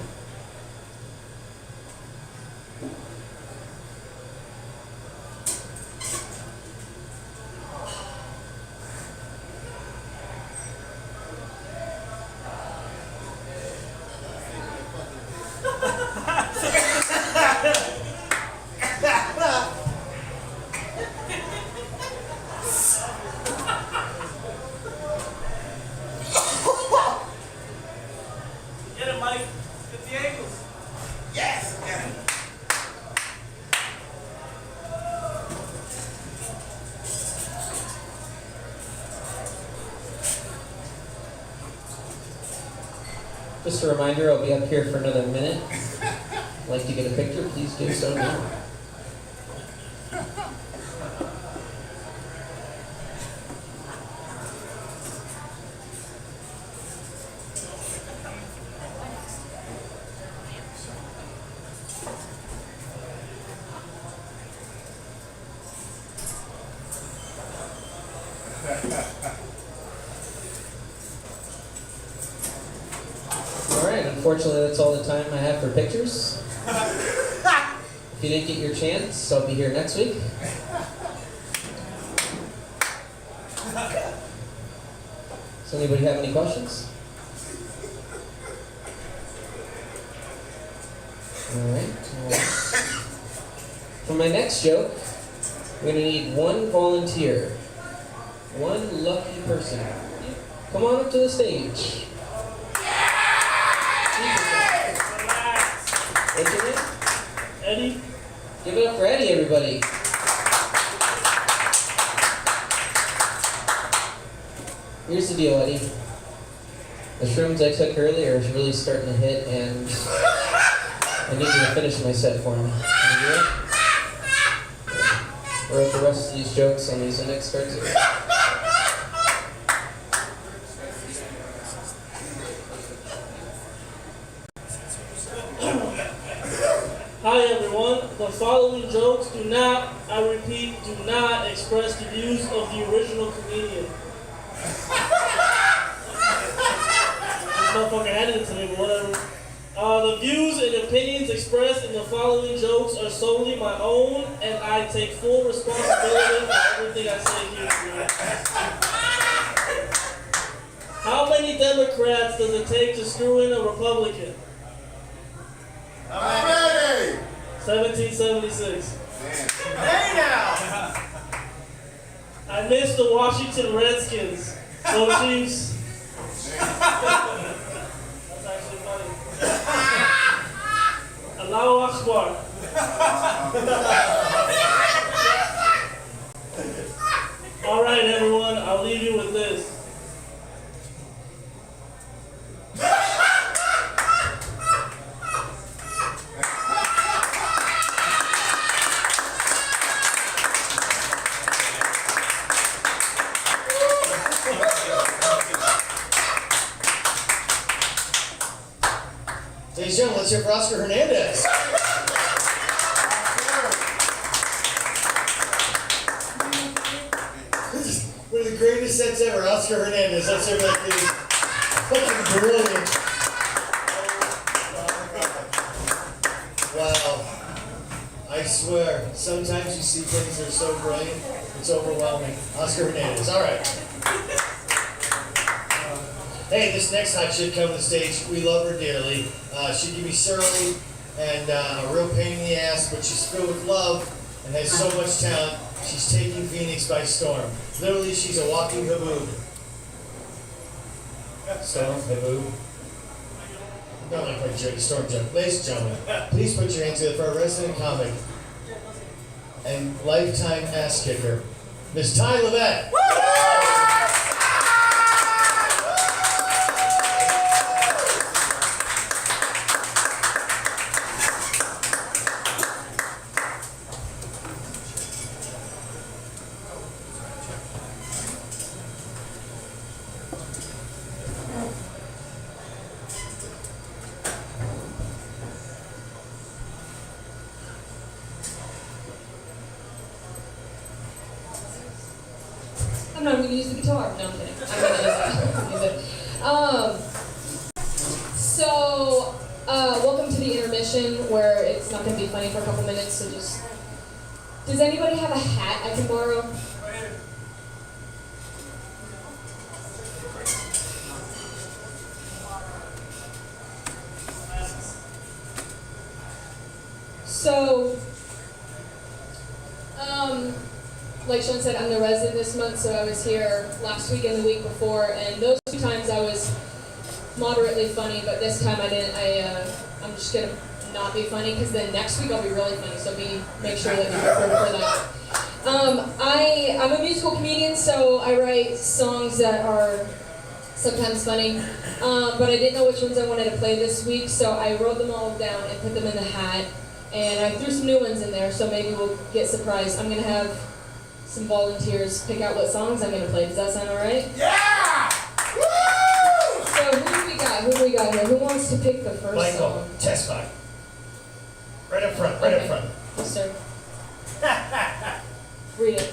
Just a reminder, I'll be up here for another minute. If you'd like to get a picture, please do so now. Alright, unfortunately that's all the time I have for pictures. If you didn't get your chance, I'll be here next week. Does anybody have any questions? Alright. For my next joke, we're going to need one volunteer. One lucky person. Come on up to the stage. What's your name? Eddie? Give it up for Eddie, everybody. Here's the deal, Eddie. The shrooms I took earlier are really starting to hit, and I need you to finish my set for me. Can you do it? Wrote the rest of these jokes on these index cards here. Hi everyone, the following jokes do not, I repeat, do not express the views of the original comedian. This motherfucker edited to me, but whatever. The views and opinions expressed in the following jokes are solely my own, and I take full responsibility for everything I say here today. How many Democrats does it take to screw in a Republican? How many? 1776. Hey now! I miss the Washington Redskins. Go Chiefs. That's actually funny. Allahu Akbar. All right, everyone. I'll leave you with this. Ladies and gentlemen, let's hear for Oscar Hernandez. One of the greatest sets ever, Oscar Hernandez. Let's hear that dude. Fucking brilliant. Wow. I swear, sometimes you see things that are so brilliant, it's overwhelming. Oscar Hernandez, all right. Hey, this next hot chick coming to the stage, we love her dearly. She can be surly and a real pain in the ass, but she's filled with love and has so much talent. She's taking Phoenix by storm. Literally, she's a walking haboob. Storm, haboob. Not like a joke, storm joke. Ladies and gentlemen, please put your hands together for our resident comic and lifetime ass kicker, Miss Ty Lavette. I'm not going to use the guitar. No, I'm kidding. I'm going to use it. Welcome to the intermission where it's not going to be funny for a couple minutes, so just... Does anybody have a hat I can borrow? So, like Sean said, I'm the resident this month, so I was here last week and the week before, and those 2 times I was moderately funny, but this time I didn't. I'm just gonna not be funny because then next week I'll be really funny. So make sure that you prepare for that. I'm a musical comedian, so I write songs that are sometimes funny. But I didn't know which ones I wanted to play this week, so I wrote them all down and put them in the hat. And I threw some new ones in there, so maybe we'll get surprised. I'm gonna have some volunteers pick out what songs I'm gonna play. Does that sound alright? Yeah! So who do we got? Who do we got here? Who wants to pick the first Michael, song? test mic. Right up front, right up front. Yes, sir. Read it.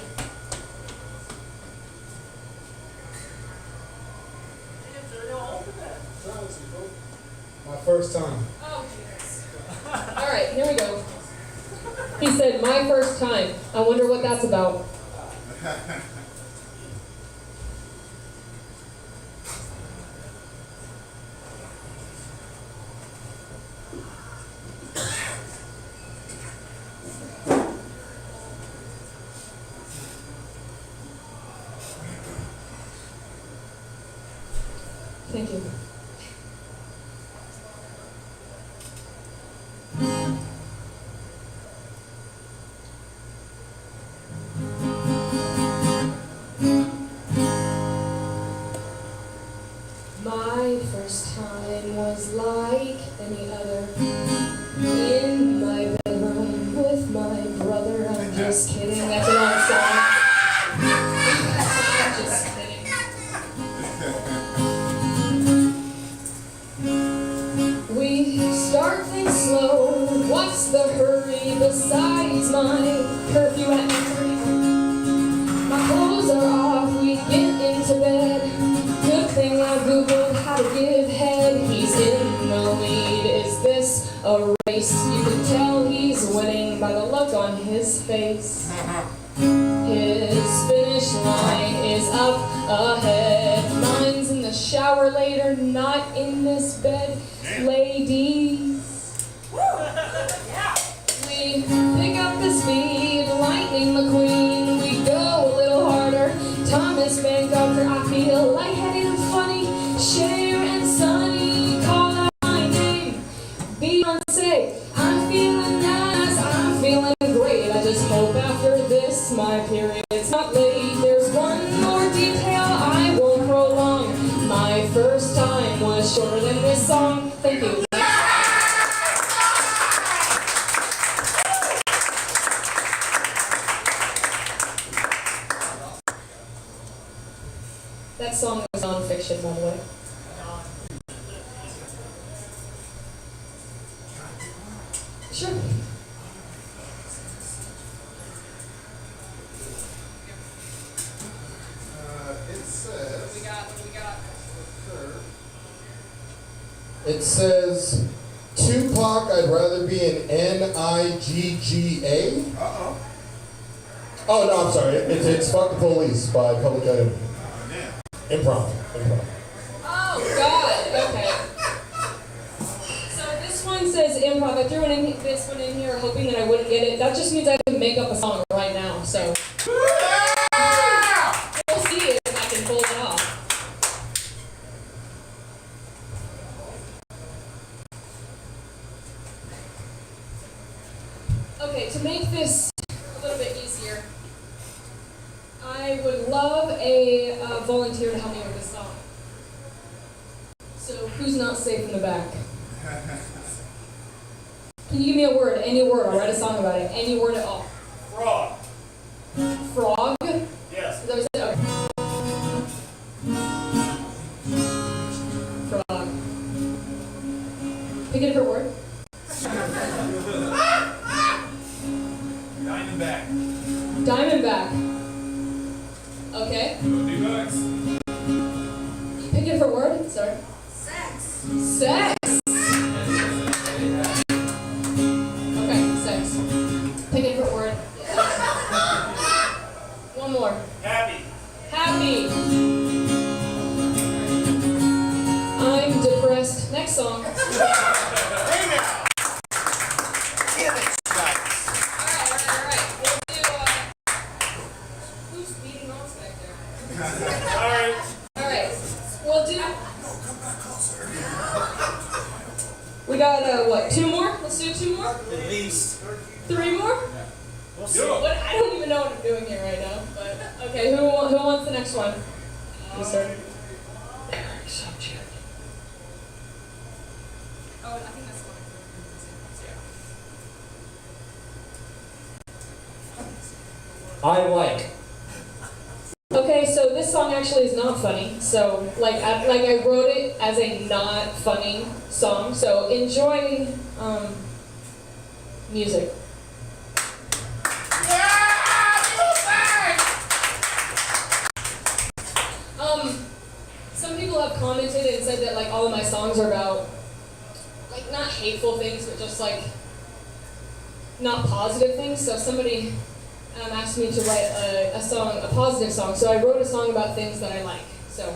My first time. Oh, Jesus. All right, here we go. He said, my first time. I wonder what that's about. Thank you. My first time was like any other. In my bedroom with my brother. I'm just kidding. That's an old song. I'm just kidding. We start things slow. What's the hurry? Besides my curfew at 3. My clothes are off. We get into bed. Good thing I googled how to give head. He's in the lead. Is this a race? You can tell he's winning by the look on his face. His finish line is up ahead. Mine's in the shower later, not in this bed. Ladies, we pick up the speed, Lightning McQueen. We go a little harder. Thomas Van Gogh, I feel lightheaded and funny. Cher and Sonny call out my name. Beyonce, I'm feeling nice, I'm feeling great. I just hope after this my period's not late. There's one more detail I won't prolong. My first time was shorter than this song. Thank you. That song was non-fiction, by the way. Sure. It says. What we got? It says, Tupac, I'd rather be an N-I-G-G-A. Uh-oh. Oh, no, I'm sorry. It's Fuck the Police by Public Enemy. Improv. Oh, God. Okay. So this one says improv. I threw this one in here hoping that I wouldn't get it. That just means I can make up a song right now. So we'll see if I can pull it off. Okay, to make this a little bit easier, I would love a volunteer to help me with this song. So, who's not safe in the back? Can you give me a word? Any word. I'll write a song about it. Any word at all. Frog. Frog? Yes. Is that what you said? Okay. Frog. Pick a different word. Diamondback. Diamondback. Okay. D-Bucks. Pick a different word. Sorry. Sex. Sex. Okay, sex. Pick a different word. One more. Happy. Happy. I'm depressed. Next song. Hey now. Alright. We'll do, who's beating off back there? Alright. We'll do... We got, what, 2 more? Let's do 2 more? At least. 3 more? We'll see. What? I don't even know what I'm doing here right now, but... Okay, who wants the next one? You, sir. Sobczak. Oh, I think that's the one. Yeah. I like. Okay, so this song actually is not funny. So, I wrote it as a not funny song. So enjoy music. Some people have commented and said that all of my songs are about not hateful things, but just not positive things. So somebody asked me to write a song, a positive song. So I wrote a song about things that I like. So.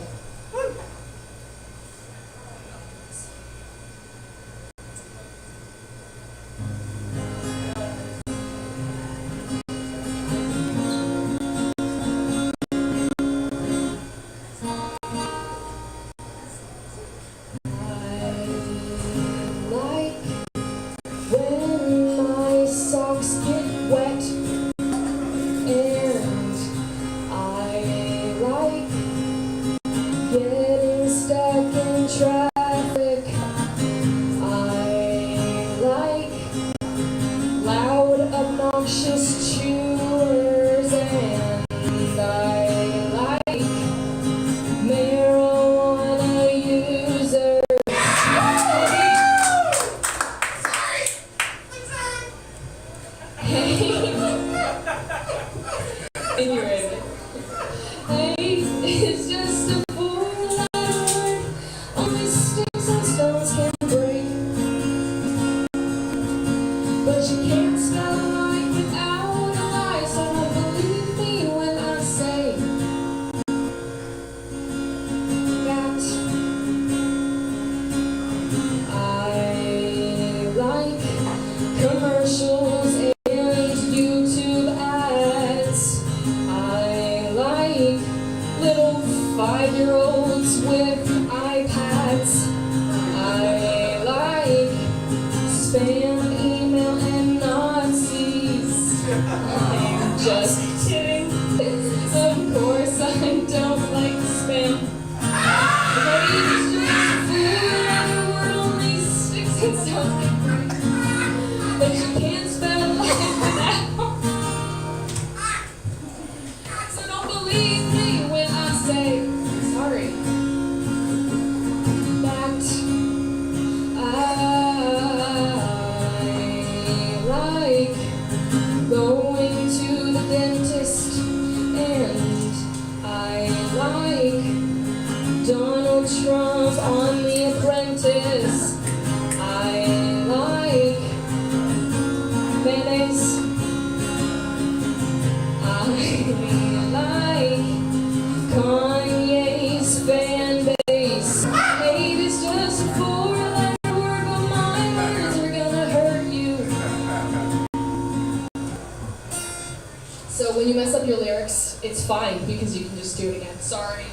It's fine because you can just do it again. Sorry.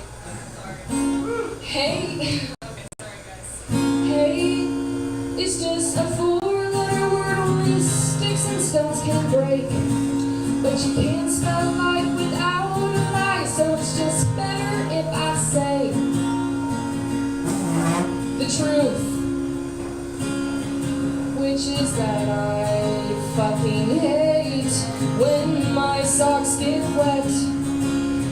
Hey. Okay, sorry guys. Hey, it's just a 4-letter word, only sticks and stones can break. But you can't spell life without a lie, so it's just better if I say the truth, which is that I fucking hate when my socks get wet.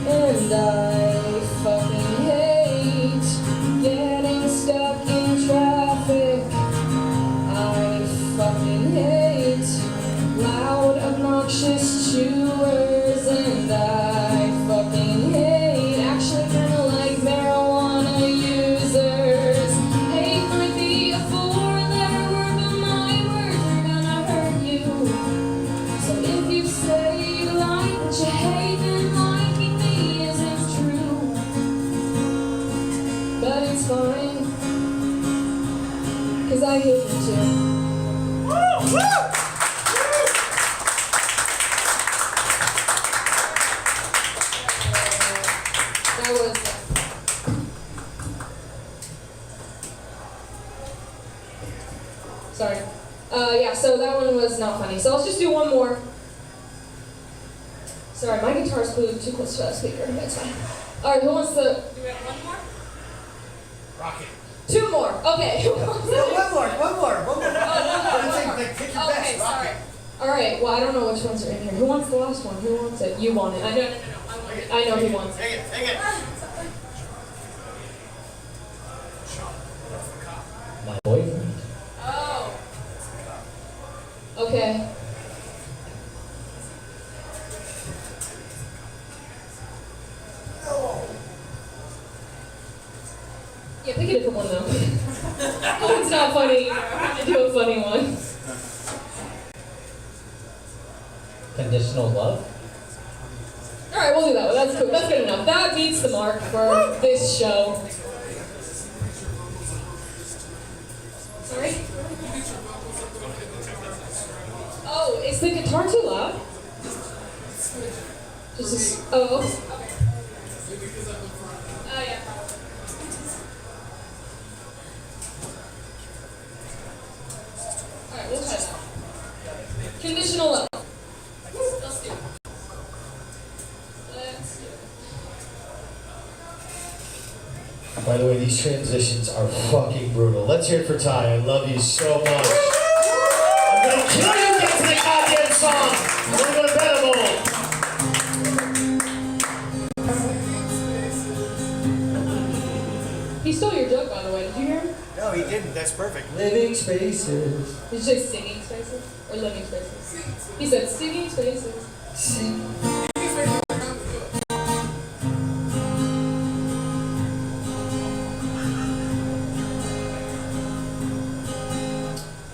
And I fucking hate getting stuck in traffic. I fucking hate loud, obnoxious chewers. And I fucking hate actually kinda like marijuana users. Hate might be a 4-letter word, but my words are gonna hurt you. So if you say you like what you hate, then liking me isn't true. But it's fine, 'cause I hate you too. Woo! Woo! That was sorry. Yeah, so that one was not funny. So let's just do one more. Sorry, my guitar's glued too close to that speaker. That's fine. Alright, who wants to... Do we have one more? Rock it. Two more. Okay. No, one more. Pick your Okay, best. Rock sorry. it. All right. Well, I don't know which ones are in here. Who wants the last one? Who wants it? You want it. I know. No. I know who wants it. Take it. My boyfriend. Oh. Okay. Yeah, pick a different one though. Oh, it's not funny. Do a funny one. Conditional love? Alright, we'll do that one. That's cool. That's good enough. That meets the mark for this show. Sorry? Oh, is the guitar too loud? Oh, okay. Oh, yeah. Alright, we'll try that. Conditional love. Let's do it. By the way, these transitions are fucking brutal. Let's hear it for Ty. I love you so much. I'm gonna kill you. Get to the goddamn song. We're gonna bet them all. He stole your joke, by the way. Did you hear him? No, he didn't. That's perfect. Living spaces. Did you say singing spaces? Or living spaces? He said singing spaces.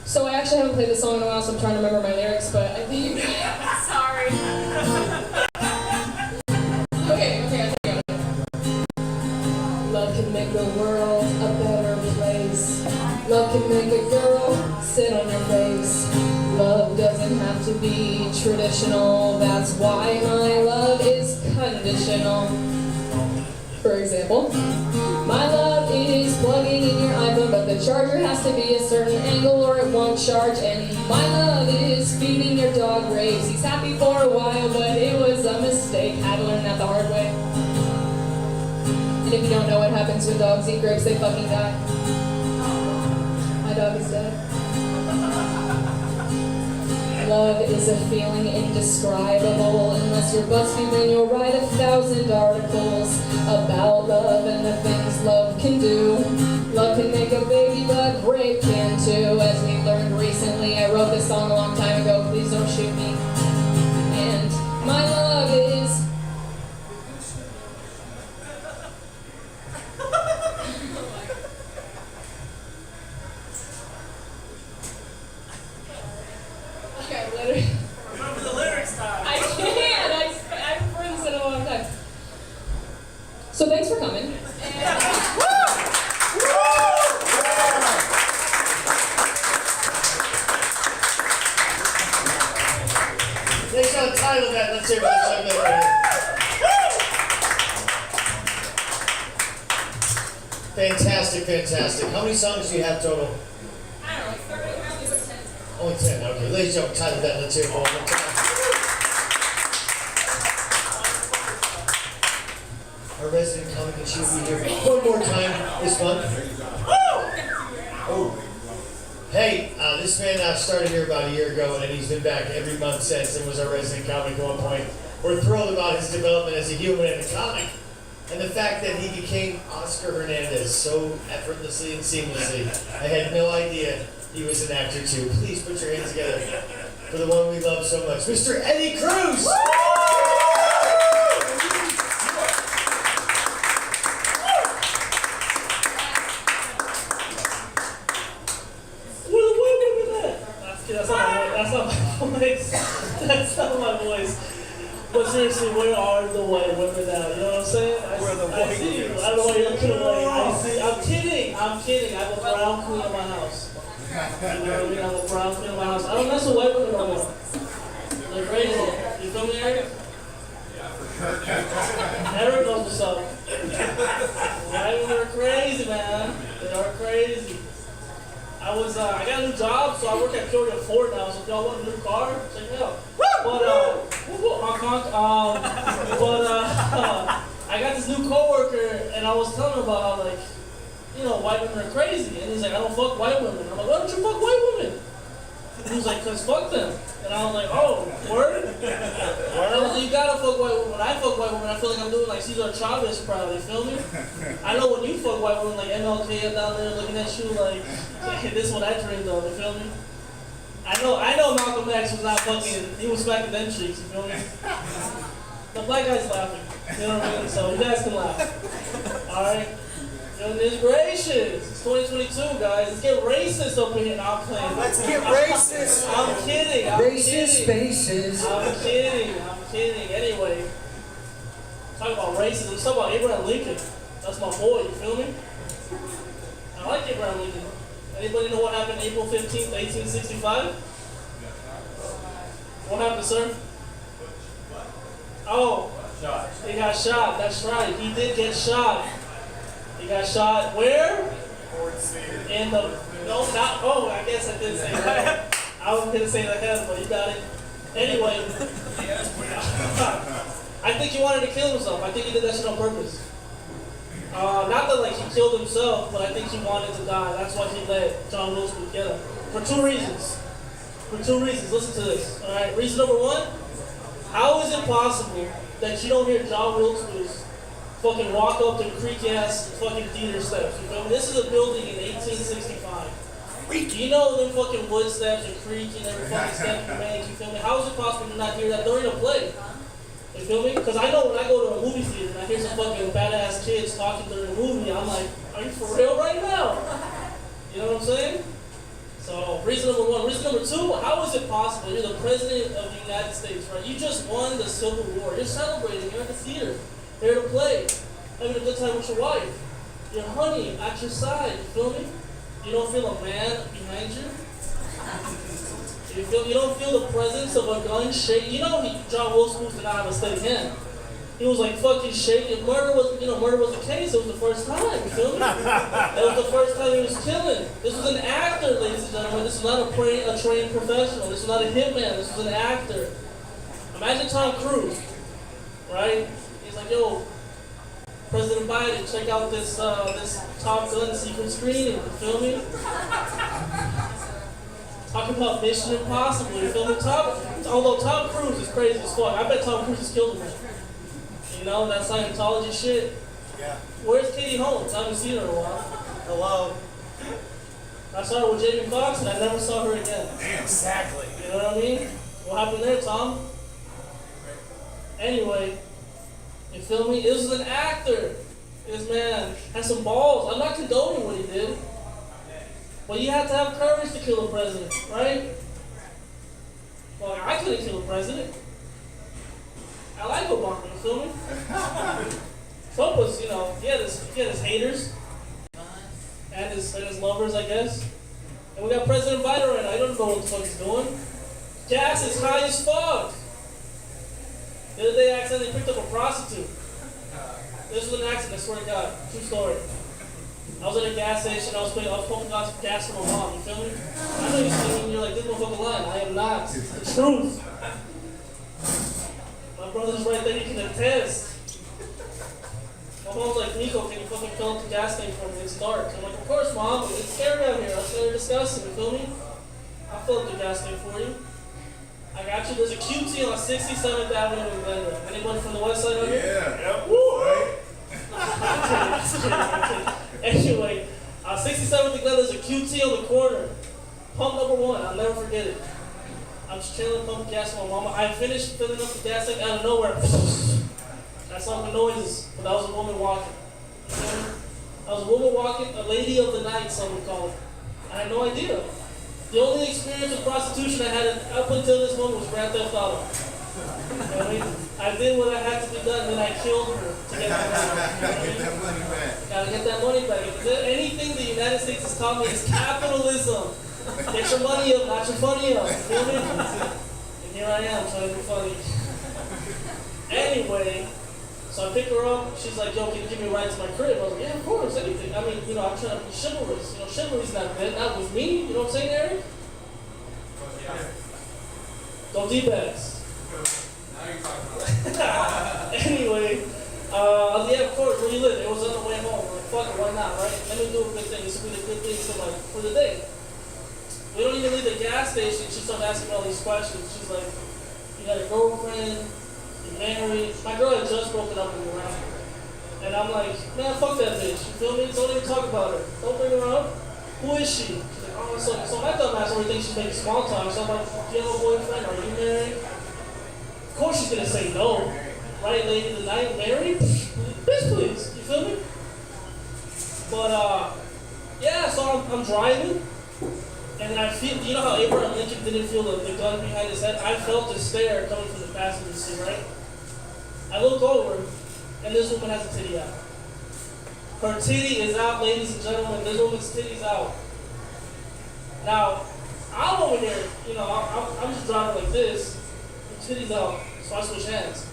So I actually haven't played this song in a while, so I'm trying to remember my lyrics, but I think you sorry. Okay, I think I got it. Love can make the world a better place. Love can make a girl sit on your face. Love doesn't have to be traditional. That's why my love is conditional. For example, my love is plugging in your iPhone, but the charger has to be a certain angle or it won't charge. And my love is feeding your dog grapes. He's happy for a while, but it was a mistake. Had to learn that the hard way. And if you don't know what happens when dogs eat grapes, they fucking die. My dog is dead. Love is a feeling indescribable. Unless you're busting, then you'll write 1,000 articles about love and the things love can do. Love can make a baby, but rape can too. As we learned recently, I wrote this song a long time ago. Please don't shoot me. And my love is... Okay, literally. Remember the lyrics, Ty. I can't. I've heard this in a long time. So thanks for coming. Thanks for the title of that. Let's hear it. Let's hear it right here. Fantastic. How many songs do you have total? I don't know, 30, probably 10. Only 10. Okay, ladies and gentlemen, Ty Lavette. Let's hear it one more time. Our resident comic, and she'll be here one more time this month. Oh. Hey, this man started here about a year ago, and he's been back every month since and was our resident comic at one point. We're thrilled about his development as a human and a comic, and the fact that he became Oscar Hernandez so effortlessly and seamlessly. I had no idea he was an actor too. Please put your hands together for the one we love so much, Mr. Eddie Cruz! That's not my voice. But seriously, where are the white women now? You know what I'm saying? I see you. I don't know why you're looking away. I'm kidding. I have a brown queen in my house. You know what I mean? I have a brown queen in my house. I don't mess with white women no more. They're crazy. You feel me, Eric? Eric knows what's up. White women are crazy, man. They are crazy. I got a new job, so I work at Peoria Ford now. So if y'all want a new car, check me out. But I got this new coworker, and I was telling him about how, like, you white women are crazy. And he's like, I don't fuck white women. I'm like, why don't you fuck white women? He was like, cause fuck them. And I was like, oh, word? And I was like, you gotta fuck white women. When I fuck white women, I feel like I'm doing like Cesar Chavez proud, you feel me? I know when you fuck white women, like MLK down there looking at you like, hey, this is what I dreamed of, you feel me? I know Malcolm X was not fucking, he was smacking them cheeks, you feel me? The black guy's laughing, you know what I mean? So you guys can laugh, alright? Goodness gracious, it's 2022, guys. Let's get racist up in here. No, I'm playing. Let's get racist. I'm kidding. Racist spaces. I'm kidding. Anyway, talk about racism. Let's talk about Abraham Lincoln. That's my boy, you feel me? I like Abraham Lincoln. Anybody know what happened April 15th, 1865? What happened, sir? Oh, he got shot. That's right. He did get shot. He got shot where? In the, I guess I did say that. I was gonna say that, but you got it. Anyway, I think he wanted to kill himself. I think he did that shit on purpose. Not that like he killed himself, but I think he wanted to die. That's why he let John Wilkes Booth get him. For two reasons. Listen to this. All right. Reason number one: how is it possible that you don't hear John Wilkes Booth fucking walk up the creaky ass fucking theater steps? You feel me? This is a building in 1865. You know them fucking wood steps and creaky and every fucking step you make. You feel me? How is it possible to not hear that during a play? You feel me? Because I know when I go to a movie theater and I hear some fucking badass kids talking during the movie, I'm like, are you for real right now? You know what I'm saying? So, reason number one. Reason number two, how is it possible? You're the president of the United States, right? You just won the Civil War. You're celebrating. You're at the theater. There to play. Having a good time with your wife. Your honey at your side. You feel me? You don't feel a man behind you? You don't feel the presence of a gun shaking. You know John Wilkes Booth did not have a steady hand. He was like fucking shaking. Murder was the case. It was the first time. You feel me? It was the first time he was killing. This was an actor, ladies and gentlemen. This was not a trained professional. This was not a hitman. This was an actor. Imagine Tom Cruise, right? He's like, yo, President Biden, check out this Top Gun secret screening. You feel me? Talking about Mission Impossible. You feel me? Although Tom Cruise is crazy as fuck. I bet Tom Cruise has killed a man. You know, that Scientology shit. Yeah. Where's Katie Holmes? I haven't seen her in a while. Hello. I saw her with Jamie Foxx and I never saw her again. Damn, exactly. You know what I mean? What happened there, Tom? Anyway, you feel me? This was an actor. This man had some balls. I'm not condoning what he did. But you have to have courage to kill a president, right? Well, I couldn't kill a president. I like Obama, you feel me? Trump was, he had his haters and his lovers, I guess. And we got President Biden right now. I don't know what the fuck he's doing. Gas is high as fuck. The other day, I accidentally picked up a prostitute. This was an accident, I swear to God. True story. I was at a gas station. I was pumping gas for my mom. You feel me? I know you're saying you're like, this motherfucker lying. I am not. It's the truth. My brother's right there. You can attest. My mom's like, Nico, can you fucking fill up the gas tank for me? It's dark. I'm like, of course, Mom. It's scary out here. That's very disgusting. You feel me? I'll fill up the gas tank for you. I got you. There's a QT on 67th Avenue in Glendale. Anybody from the west side over here? Yeah. Woo! Anyway, 67th and Glendale, there's a QT on the corner. Pump number one. I'll never forget it. I'm just chilling, pumping gas for my mama. I finished filling up the gas tank out of nowhere. I saw the noises, but that was a woman walking. I was a woman walking, a lady of the night, some would call it. I had no idea. The only experience with prostitution I had up until this moment was Grand Theft Auto. You know what I mean? I did what I had to be done, then I killed her to get that money. Gotta get that money back. Gotta get that money back. If there's anything the United States has taught me is capitalism. Get your money up, not your funny up. You feel me? And here I am trying to be funny. Anyway, so I pick her up. She's like, yo, can you give me a ride to my crib? I was like, yeah, of course, anything. I mean, I'm trying to be chivalrous. Chivalry's not dead, not with me. You know what I'm saying, Eric? Go D-bags. Anyway, yeah, of course, where you live? It was on the way home. fuck it, why not, right? Let me do a good thing. This will be the good thing for the day. We don't even leave the gas station. She started asking me all these questions. She's like, you got a girlfriend? You married? My girl had just broken up with me around. And I'm like, man, fuck that bitch. You feel me? Don't even talk about her. Don't bring her up. Who is she? She's like, oh, so my dumbass already thinks she's making small talk. So I'm like, do you have a boyfriend? Are you married? Of course she's gonna say no. Right, lady of the night, married? Bitch, please. You feel me? But, yeah, so I'm driving. And I feel, you know how Abraham Lincoln didn't feel the gun behind his head? I felt the stare coming from the passenger seat, right? I look over, and this woman has a titty out. Her titty is out, ladies and gentlemen. This woman's titty's out. Now, I'm over here, you know, I'm just driving like this. Her titty's out, so I switch hands.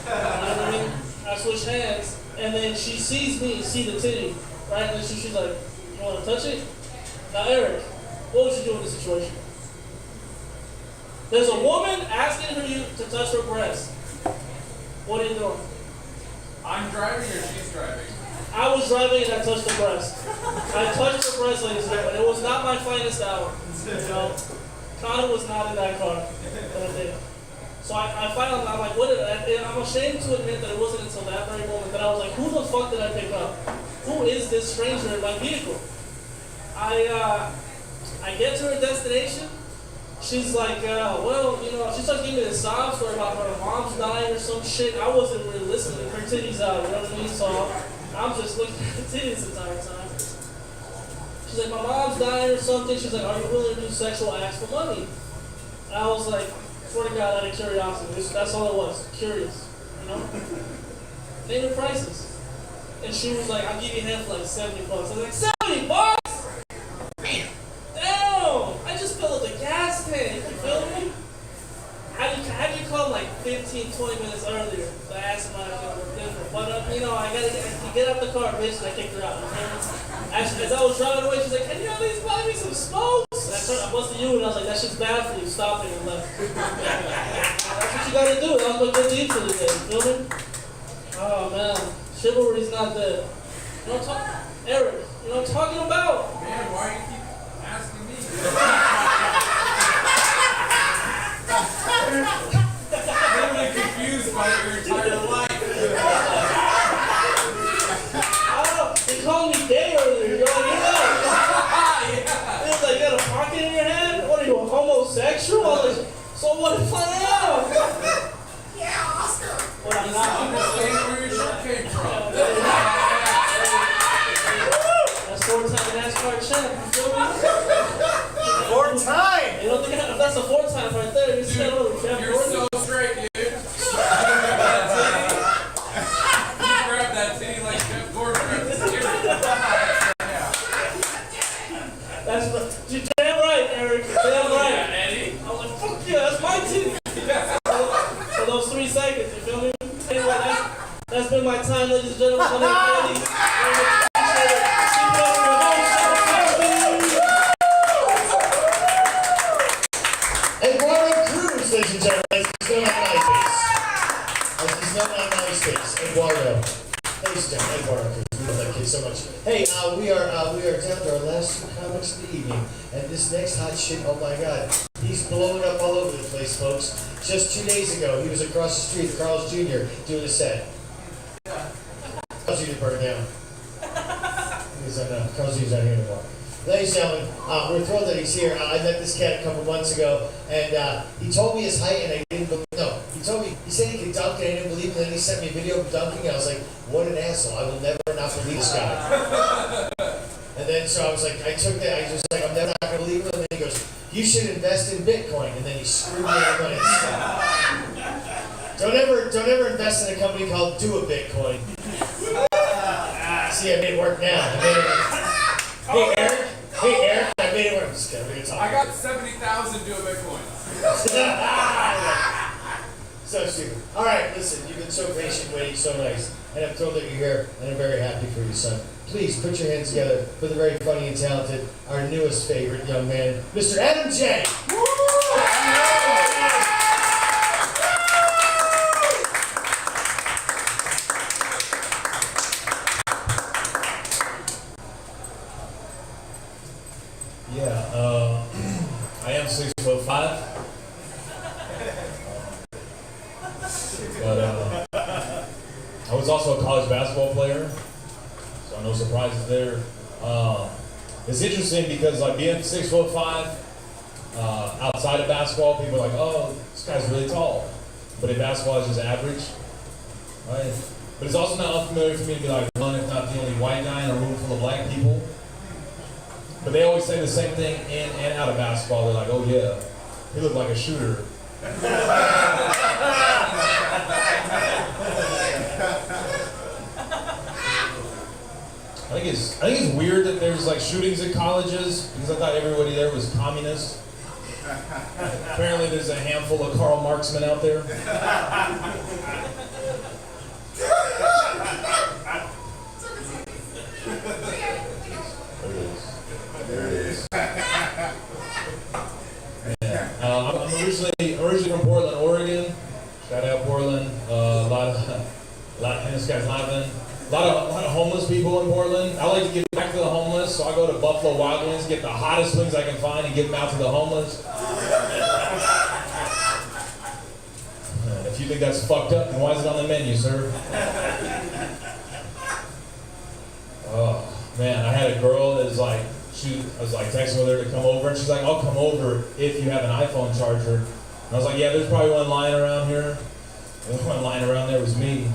You know what I mean? I switch hands, and then she sees me, see the titty, right? And then she's like, you want to touch it? Now, Eric, what would you do in this situation? There's a woman asking for you to touch her breast. What are you doing? I'm driving or she's driving? I was driving and I touched the breast. I touched the breast, ladies and gentlemen. It was not my finest hour. You know, Connor was not in that car that day. So I finally, I'm like, what did I, and I'm ashamed to admit that it wasn't until that very moment that I was like, who the fuck did I pick up? Who is this stranger in my vehicle? I get to her destination. She's like, well, you know, she starts giving me this sob story about her mom's dying or some shit. I wasn't really listening. Her titties out, you know what I mean? So I'm just looking at the titties the entire time. She's like, my mom's dying or something. She's like, are you willing to do sexual acts for money? And I was like, swear to God, out of curiosity. That's all it was. Curious, you know? Name the prices. And she was like, I'll give you a hand for like $70. I was like, $70 bucks? Damn! I just filled up the gas tank, you feel me? Had you come like 15, 20 minutes earlier, so I asked him if it was different. But, you know, I gotta get out the car, bitch, and I kicked her out. Actually, as I was driving away, she's like, can you at least buy me some smokes? And I busted you, and I was like, that shit's bad for you. Stop it and left. That's what you gotta do. That was my good deed for the day, you feel me? Oh, man. Chivalry's not dead. You know what I'm talking Eric, you know what I'm talking about? Man, why do you keep asking me? I'm literally confused by your entire life. I don't know. They called me gay earlier. You know? Yeah. It was like, you got a pocket in your hand? What are you, a homosexual? I was like, so what if I am? Yeah, Oscar. What I'm not. Understand where your shirt came from. That's 4-time NASCAR champ. You feel me? 4-time. You don't think if that's a 4-time right there? You see another champ. You're so straight, dude. You grab that titty like Jeff Gordon grabbed the steering. That's you're damn right, Eric. You're damn right. Yeah, Eddie. I was like, fuck yeah, that's my titty. For those 3 seconds, you feel me? Anyway, that's been my time, ladies and gentlemen. Eduardo Cruz, ladies and gentlemen. That's just not my face. That's just not my nice face. Eduardo. Ladies and gentlemen, Eduardo Cruz. We love that kid so much. Hey, we are down to our last 2 comics of the evening, and this next hot shit, oh my God, he's blowing up all over the place, folks. Just 2 days ago, he was across the street, Carl's Jr., doing a set. Carl's Jr. burned down. Carl's Jr.'s not here anymore. Ladies and gentlemen, we're thrilled that he's here. I met this cat a couple months ago, and he told me his height, and I didn't believe. No, he said he could dunk, and I didn't believe him. And then he sent me a video of dunking, and I was like, what an asshole! I will never not believe this guy. And then so I was like, I took that. I was like, I'm never not gonna believe him. And then he goes, you should invest in Bitcoin, and then he screwed me out of money. Don't ever invest in a company called Do a Bitcoin. See, I made it work now. Hey Eric, I made it work. I'm just kidding, we're gonna talk. I got 70,000 to a Bitcoin. So stupid. All right, listen, you've been so patient, waiting, so nice. And I'm thrilled that you're here, and I'm very happy for you, son. Please put your hands together for the very funny and talented, our newest favorite young man, Mr. Adam J. Yeah, I am 6'5". But I was also a college basketball player, so no surprises there. It's interesting because like being 6'5", outside of basketball, people are like, "Oh, this guy's really tall," but in basketball, it's just average, right? But it's also not unfamiliar for me to be like one, if not the only white guy in a room full of black people. But they always say the same thing in and out of basketball. They're like, "Oh yeah, he looked like a shooter." I think it's weird that there's like shootings at colleges because I thought everybody there was communist. Apparently there's a handful of Karl Marxmen out there. There it is. Yeah. I'm originally from Portland, Oregon. Shout out Portland. A lot of this guy's laughing. A lot of homeless people in Portland. I like to give back to the homeless, so I go to Buffalo Wild Wings, get the hottest wings I can find, and give them out to the homeless. If you think that's fucked up, then why is it on the menu, sir? Oh man, I had a girl that was like, I was like texting with her to come over, and she's like, "I'll come over if you have an iPhone charger." And I was like, "Yeah, there's probably one lying around here." The only one lying around there was me.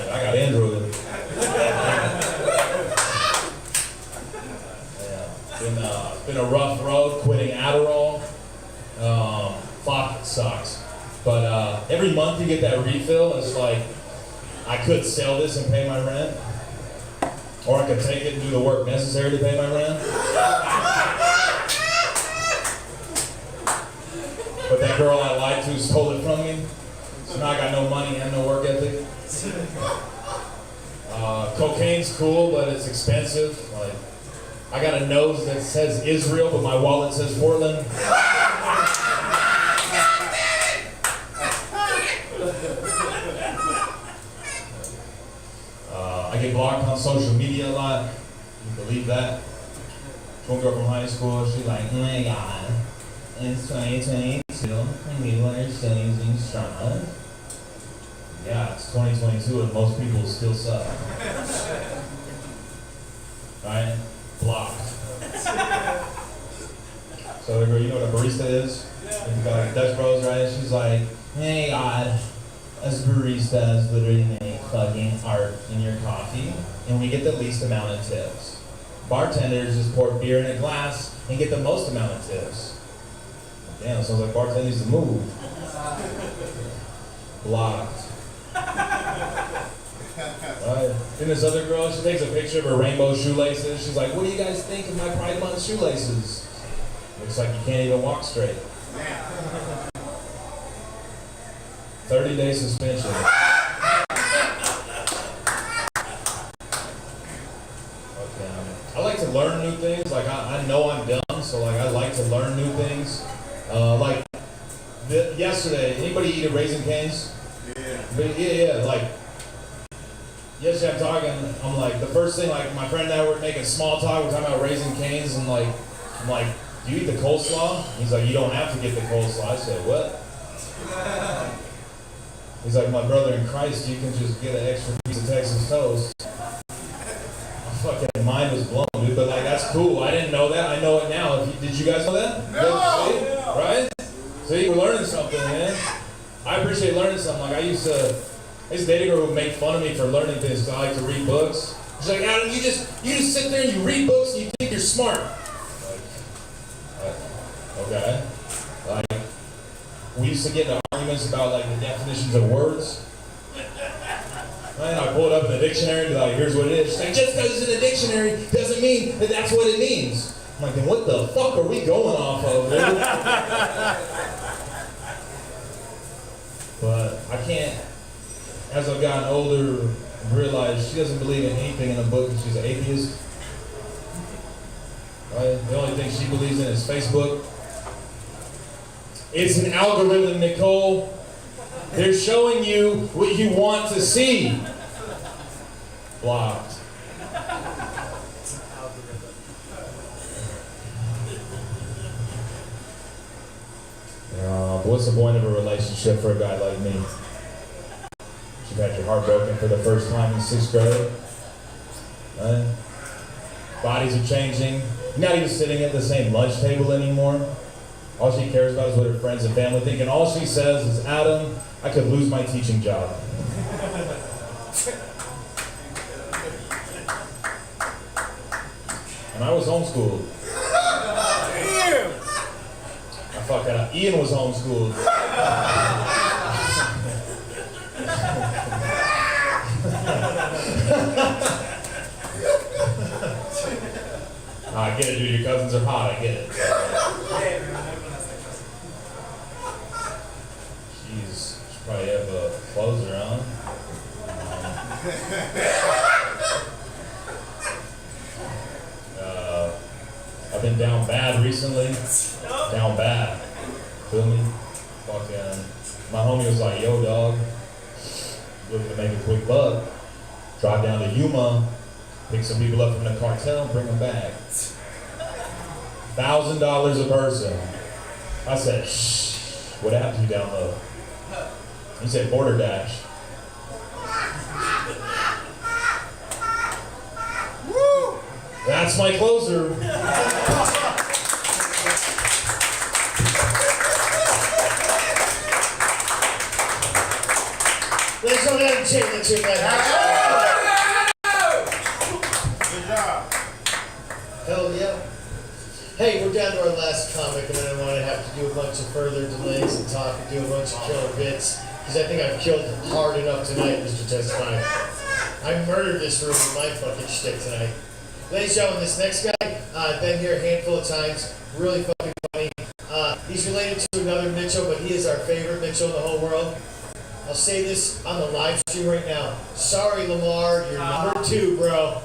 I got Android. Yeah. It's been a rough road quitting Adderall. Fuck, it sucks. But every month you get that refill, and it's like, I could sell this and pay my rent. Or I could take it and do the work necessary to pay my rent. But that girl I lied to stole it from me. So now I got no money and no work ethic. Cocaine's cool, but it's expensive. Like, I got a nose that says Israel, but my wallet says Portland. I get blocked on social media a lot. You believe that? One girl from high school, she's like, "Oh my God, it's 2022, and people are still using Estrada." Yeah, it's 2022 and most people still suck. Right? Blocked. So the girl, you know what a barista is? You got like Dutch Bros, right? She's like, "Hey God, us baristas literally make fucking art in your coffee, and we get the least amount of tips. Bartenders just pour beer in a glass and get the most amount of tips." Damn, sounds like bartenders the move. Blocked. Right. Then this other girl, she takes a picture of her rainbow shoelaces. She's like, "What do you guys think of my Pride Month shoelaces?" Looks like you can't even walk straight. 30-day suspension. Okay. I like to learn new things. Like I know I'm dumb, so like I like to learn new things. Yesterday, anybody eat a Raisin Cane's? Yeah. Like yesterday, I'm like the first thing. Like my friend and I were making small talk. We're talking about Raisin Cane's, and like I'm like, "Do you eat the coleslaw?" He's like, "You don't have to get the coleslaw." I said, "What?" He's like, "My brother in Christ, you can just get an extra piece of Texas toast." My fucking mind was blown, dude. But like, that's cool. I didn't know that. I know it now. Did you guys know that? No. Right? See, we're learning something, man. I appreciate learning something. Like I used to date a girl who would make fun of me for learning things because I like to read books. She's like, "Adam, you just sit there and you read books and you think you're smart." Okay. Like, we used to get into arguments about like the definitions of words. Right? I pull it up in the dictionary and be like, "Here's what it is." She's like, "Just because it's in the dictionary doesn't mean that that's what it means." I'm like, "Then what the fuck are we going off of, dude?" But I can't, as I've gotten older, realize she doesn't believe in anything in a book because she's an atheist. Right? The only thing she believes in is Facebook. It's an algorithm, Nicole. They're showing you what you want to see. Blocked. what's the point of a relationship for a guy like me? You've had your heart broken for the first time in 6th grade. Right? Bodies are changing. You're not even sitting at the same lunch table anymore. All she cares about is what her friends and family think, and all she says is, Adam, I could lose my teaching job. And I was homeschooled. I fucked that up. Ian was homeschooled. I get it, dude. Your cousins are hot. I get it. Jeez, should probably have a closer on. I've been down bad recently. Down bad. Feel me? Fucking. My homie was like, yo, dog. Looking to make a quick buck. Drive down to Yuma. Pick some people up from the cartel and bring them back. $1,000 a person. I said, shh, what happened to you down low? He said, Border Dash. That's my closer. Let's go ahead and take the two that. Hell yeah. Hey, we're down to our last comic, and I don't want to have to do a bunch of further delays and talk and do a bunch of killer bits, because I think I've killed hard enough tonight, Mr. Testifying. I murdered this room with my fucking shtick tonight. Ladies and gentlemen, this next guy, I've been here a handful of times, really fucking funny. He's related to another Mitchell, but he is our favorite Mitchell in the whole world. I'll say this on the live stream right now. Sorry, Lamar, you're number 2, bro.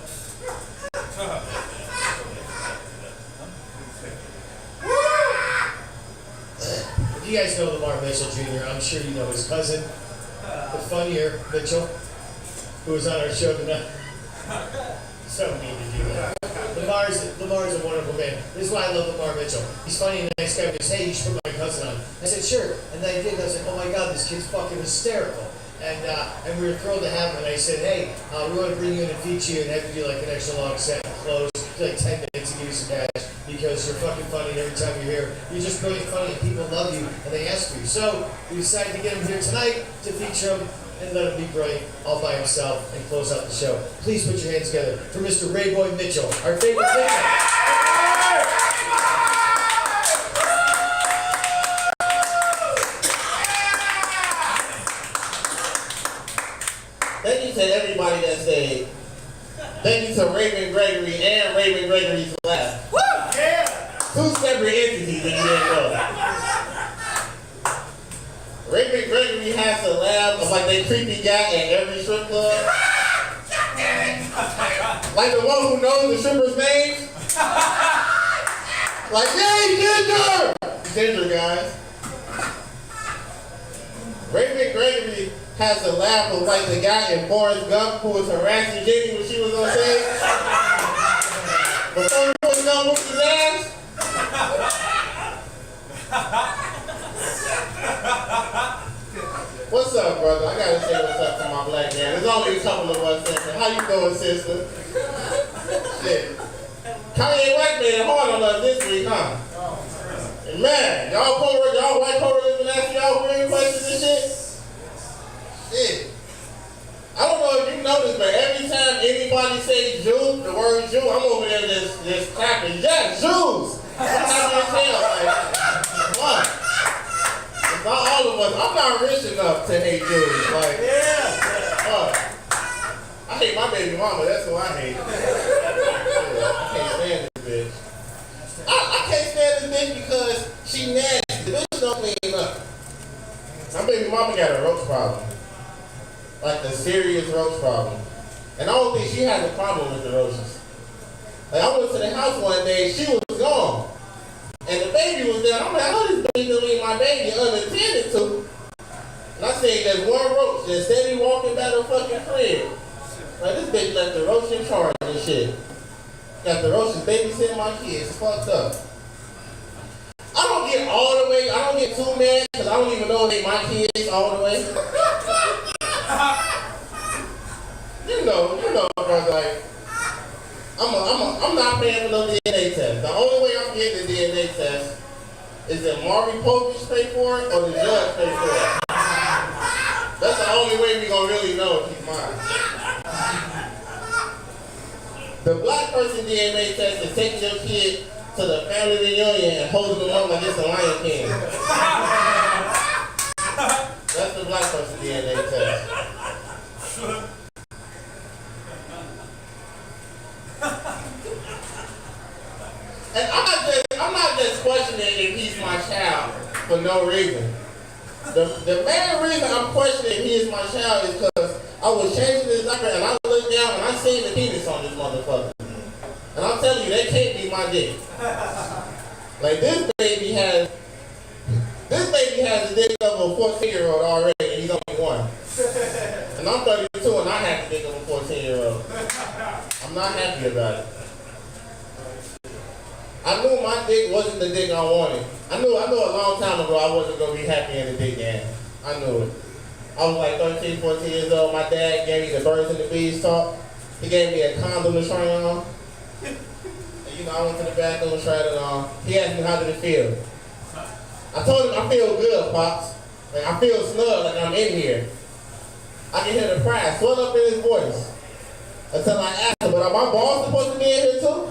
If you guys know Lamar Mitchell Jr., I'm sure you know his cousin, the funnier Mitchell, who was on our show tonight. So mean to do that. Lamar's a wonderful man. This is why I love Lamar Mitchell. He's funny and the next guy goes, hey, you should put my cousin on. I said, sure. And then I did. I was like, oh my God, this kid's fucking hysterical. And we were thrilled to have him. And I said, hey, we want to bring you in and feature you and have you do like an extra long set and close. Like 10 minutes to give you some cash because you're fucking funny and every time you're here. You're just really funny and people love you and they ask for you. So we decided to get him here tonight to feature him and let him be brilliant all by himself and close out the show. Please put your hands together for Mr. Rayboi Mitchell, our favorite Mitchell. Thank you to everybody that stayed. Thank you to Raymond Gregory and Raymond Gregory's Laugh. Woo! Yeah! 2 separate entities that you didn't know. Rayboi Gregory has a laugh of like that creepy guy at every strip club. Like the one who knows the strippers' names. Like, yay, Ginger! Ginger, guys. Rayboi Gregory has a laugh of like the guy in Forrest Gump who was harassing Jenny when she was on stage. Before Forrest Gump whooped his ass. What's up, brother? I gotta say what's up to my black man. There's only a couple of us in here. How you doing, sister? Shit. Kanye White made it hard on us this week, huh? And man, y'all white co-workers been asking y'all weird questions and shit? Shit. I don't know if you noticed, but every time anybody says Jew, the word Jew, I'm over there just clapping. Yeah, Jews! I'm happy as hell. Like, what? It's not all of us. I'm not rich enough to hate Jews. Like, I hate my baby mama. That's who I hate. Yeah, I can't stand this bitch. I can't stand this bitch because she nasty. The bitch don't clean up. My baby mama got a roach problem. Like a serious roach problem. And I don't think she has a problem with the roaches. Like I went to the house one day, she was gone. And the baby was there. I'm like, how this baby gonna leave my baby unattended to? And I said, there's one roach that's steady walking by the fucking crib. Like this bitch left the roach in charge and shit. Got the roaches babysitting my kids. It's fucked up. I don't get all the way, I don't get too mad because I don't even know if they my kids all the way. You know, brother, like, I'm not paying for no DNA test. The only way I'm getting the DNA test is that Maury Povich pay for it or the judge pay for it. That's the only way we're gonna really know if he's mine. The black person DNA test is taking your kid to the family reunion and holding them up like it's a Lion King. That's the black person DNA test. And I'm not just questioning if he's my child for no reason. The main reason I'm questioning if he is my child is because I was changing his diaper and I looked down and I seen the penis on this motherfucker. And I'm telling you, that can't be my dick. Like this baby has the dick of a 14-year-old already, and he's only one. And I'm 32 and I have the dick of a 14-year-old. I'm not happy about it. I knew my dick wasn't the dick I wanted. I knew a long time ago I wasn't going to be happy in the dick game. I knew it. I was like 13, 14 years old. My dad gave me the birds and the bees talk. He gave me a condom to try on. And you know, I went to the bathroom and tried it on. He asked me how did it feel. I told him I feel good, Pops. Like I feel snug, like I'm in here. I can hear the pride swell up in his voice. Until I asked him, but are my balls supposed to be in here too?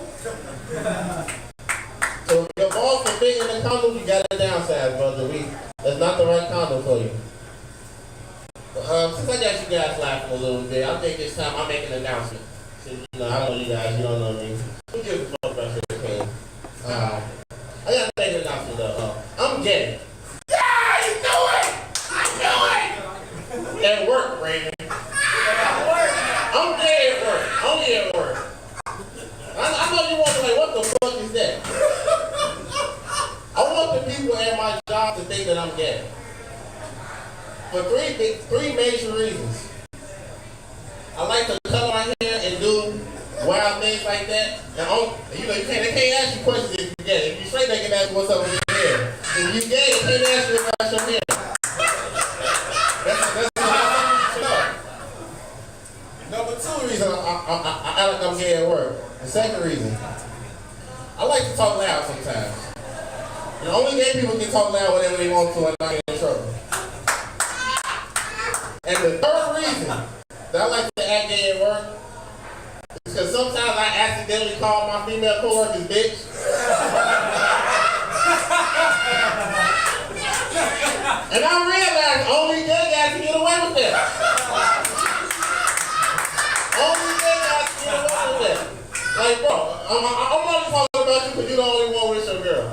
So if your balls can fit in the condom, you got to downsize, brother. That's not the right condom for you. Since I got you guys laughing a little bit, I think it's time I make an announcement. So, you know, I don't know you guys, you don't know me. Who gives a fuck about your opinion? I got to make an announcement though. I'm gay. Yeah, you know it! I know it! At work, Raymond. I'm gay at work. Only at work. I know you want to like, what the fuck is that? I want the people at my job to think that I'm gay. For three major reasons. I like to cut my hair and do wild things like that. And you know, they can't ask you questions if you're gay. If you're straight, they can ask you what's up with your hair. If you're gay, they can't ask you about your hair. That's Number two reason I like I'm gay at work. The second reason, I like to talk loud sometimes. And only gay people can talk loud whenever they want to and not get in trouble. And the third reason that I like to act gay at work is because sometimes I accidentally call my female coworkers bitch. And I realized only gay guys can get away with that. Only gay guys can get away with that. Like, bro, I'm only talking about you because you're the only one with your girl.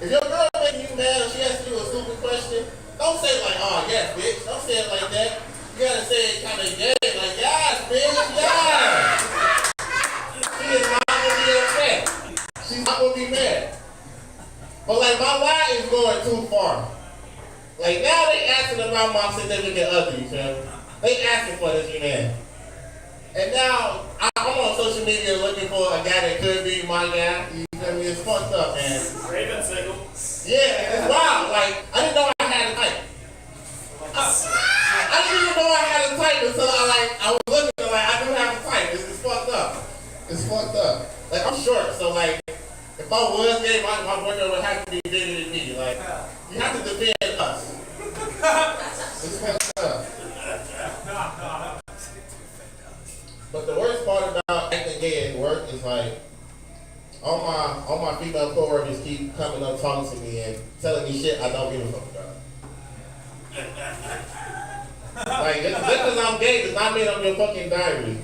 If your girl making you mad and she asks you a stupid question, don't say it like, oh, yes, bitch. Don't say it like that. You gotta say it kind of gay, like, yes, bitch, yes. She is not gonna be upset. She's not gonna be mad. But, like, my lie is going too far. Like, now they asking about my significant other, you feel me? They asking for this, you man. And now, I'm on social media looking for a guy that could be my guy. You feel me? It's fucked up, man. Raven single. Yeah, it's wild. Like, I didn't know I had a type. I didn't even know I had a type until I was looking and like, I do have a type. It's fucked up. It's fucked up. Like, I'm short, so like, if I was gay, my boyfriend would have to be bigger than me. Like, you have to defend us. It's fucked up. But the worst part about acting gay at work is like, all my female coworkers keep coming up talking to me and telling me shit I don't give a fuck about. Like, just because I'm gay does not mean I'm your fucking diary.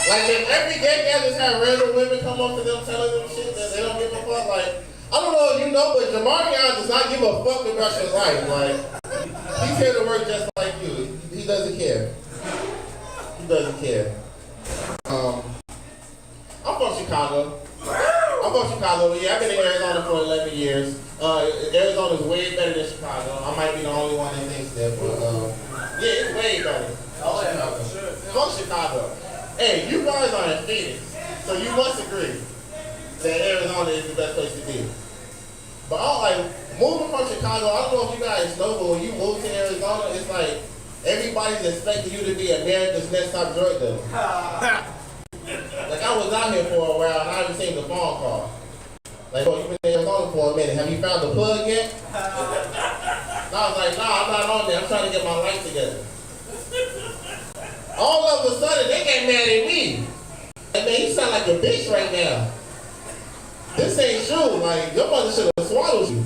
Like, if every gay guy just had random women come up to them telling them shit that they don't give a fuck, like, I don't know if you know, but Jamarion does not give a fuck about your life. Like, he's here to work just like you. He doesn't care. He doesn't care. I'm from Chicago. Yeah, I've been in Arizona for 11 years. Arizona's way better than Chicago. I might be the only one that thinks that, but yeah, it's way better. Fuck Chicago. Hey, you guys are in Phoenix, so you must agree. that Arizona is the best place to be. But I'm like, moving from Chicago, I don't know if you guys know, but when you move to Arizona, it's like everybody's expecting you to be America's next top drug dealer. Like I was out here for a while and I haven't seen the phone call. Like, oh, you've been in Arizona for a minute. Have you found the plug yet? And I was like, nah, I'm not on there. I'm trying to get my life together. All of a sudden, they get mad at me. Like, man, you sound like a bitch right now. This ain't true. Like, your mother should have swallowed you.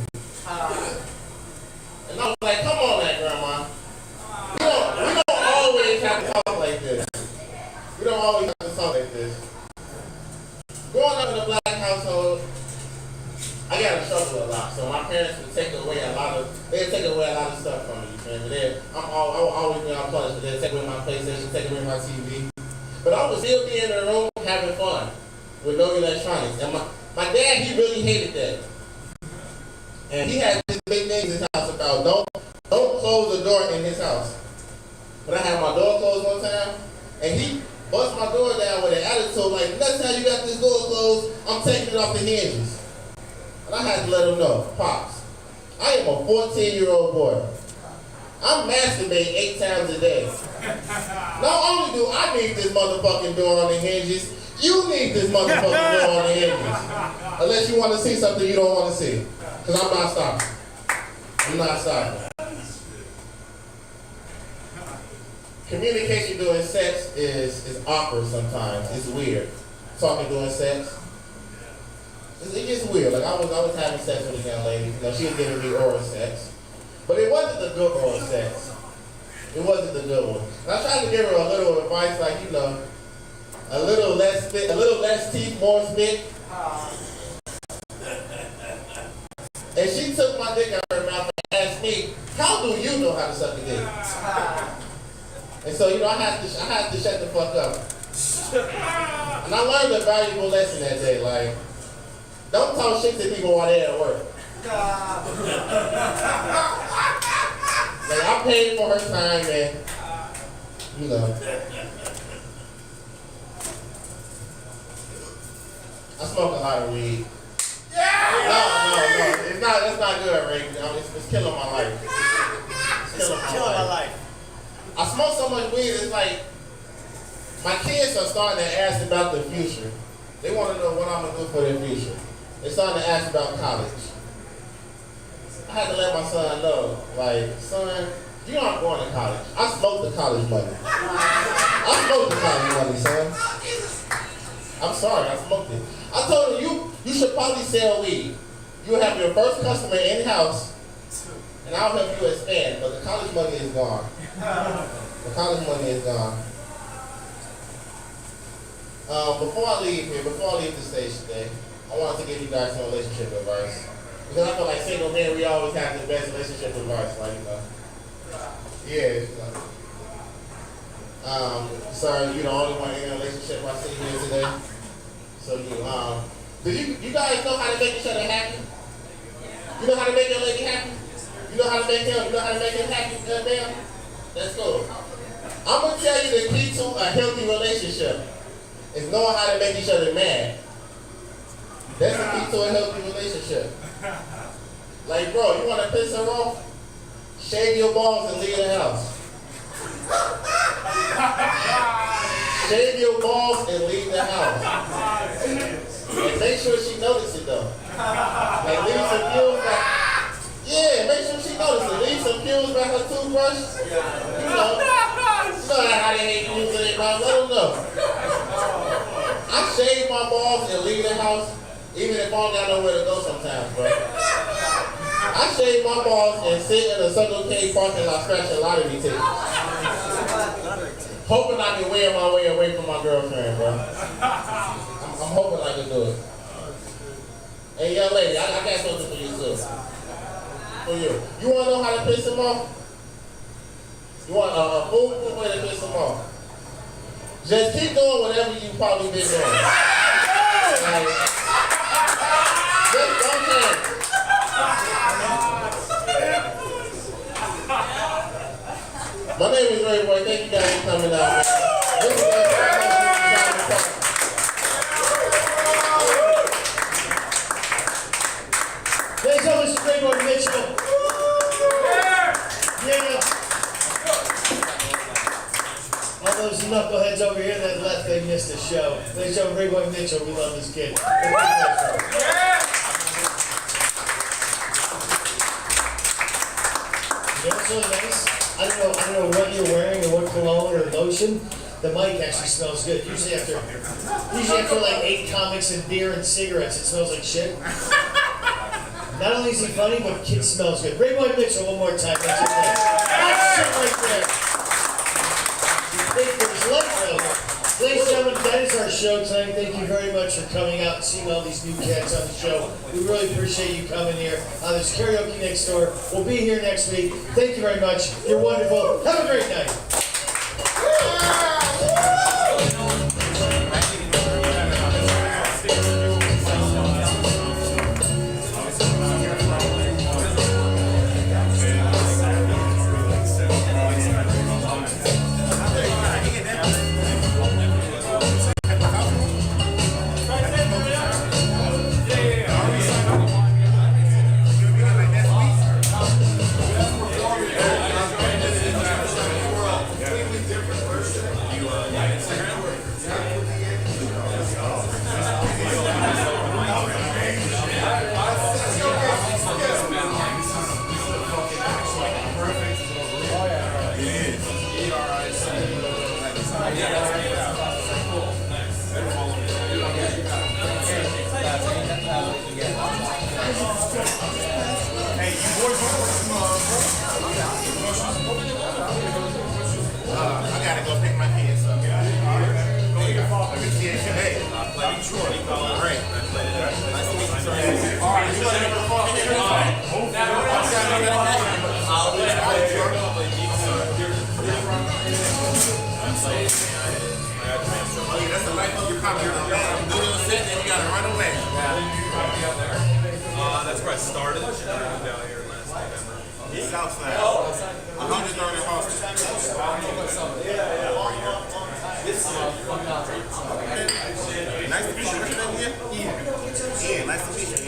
And I was like, come on, that grandma. We don't always have to talk like this. We don't always have to talk like this. Growing up in a black household, I got in trouble a lot. So my parents would take away a lot of stuff from me. I would always be on punished. They'd take away my PlayStation, take away my TV. But I would still be in the room having fun with no electronics. And my dad, he really hated that. And he had this big thing in his house about don't close the door in his house. But I had my door closed one time, and he bust my door down with an attitude like, next time you got this door closed, I'm taking it off the hinges. And I had to let him know, Pops, I am a 14-year-old boy. I masturbate 8 times a day. Not only do I need this motherfucking door on the hinges, you need this motherfucking door on the hinges. Unless you want to see something you don't want to see. Because I'm not stopping. I'm not stopping. Communication during sex is awkward sometimes. It's weird. Talking during sex. It gets weird. Like I was having sex with a young lady. You know, she was giving me oral sex. But it wasn't the good oral sex. It wasn't the good one. And I tried to give her a little advice, like, you know, a little less spit, a little less teeth, more spit. And she took my dick out of her mouth and asked me, how do you know how to suck a dick? And so, you know, I had to shut the fuck up. And I learned a valuable lesson that day, like, don't talk shit to people while they're at work. Like, I paid for her time and, you know. I smoke a lot of weed. No. That's not good, Ray. It's killing my life. It's killing my life. I smoke so much weed, it's like, my kids are starting to ask about the future. They want to know what I'm going to do for their future. They're starting to ask about college. I had to let my son know, like, son, you aren't going to college. I smoked the college money. I smoked the college money, son. I'm sorry, I smoked it. I told him, you should probably sell weed. You'll have your first customer in-house, and I'll help you expand, but the college money is gone. The college money is gone. Before I leave the stage today, I wanted to give you guys some relationship advice. Because I feel like single men, we always have the best relationship advice, like, you know. Yeah. Sorry, you're the only one in a relationship I see here today. So do you guys know how to make each other happy? You know how to make your lady happy? You know how to make him, you know how to make him happy? Goddamn? That's cool. I'm gonna tell you the key to a healthy relationship is knowing how to make each other mad. That's the key to a healthy relationship. Like, bro, you want to piss her off? Shave your balls and leave the house. Shave your balls and leave the house. And make sure she notices it though. Like, leave some fuels back. Yeah, make sure she notices it. Leave some fuels back her toothbrush. You know how they hate using it, man. Let them know. I shave my balls and leave the house, even if I don't got nowhere to go sometimes, bro. I shave my balls and sit in a Circle K parking lot scratching lottery tickets. Hoping I can wear my way away from my girlfriend, bro. I'm hoping I can do it. Hey, young lady, I got something for you, too. For you. You want to know how to piss him off? You want a foolproof way to piss him off? Just keep doing whatever you've probably been doing. Like, just don't change. My name is Rayboi. Thank you guys for coming out. This is over here that left, they missed a show. They showed Rayboi Mitchell, we love this kid. You know what's really nice? I don't know what you're wearing or what cologne or lotion. The mic actually smells good. Usually after like 8 comics and beer and cigarettes, it smells like shit. Not only is he funny, but kid smells good. Rayboi Mitchell, one more time. That's it. That's shit right there. Thank you for his life, though. Ladies and gentlemen, that is our show tonight. Thank you very much for coming out and seeing all these new cats on the show. We really appreciate you coming here. There's karaoke next door. We'll be here next week. Thank you very much. You're wonderful. Have a great night. I gotta go pick my kids up. That's the life of your comedy. You do your set, then you gotta run away. That's where I started. Down here last November. Southside. 130 hostage.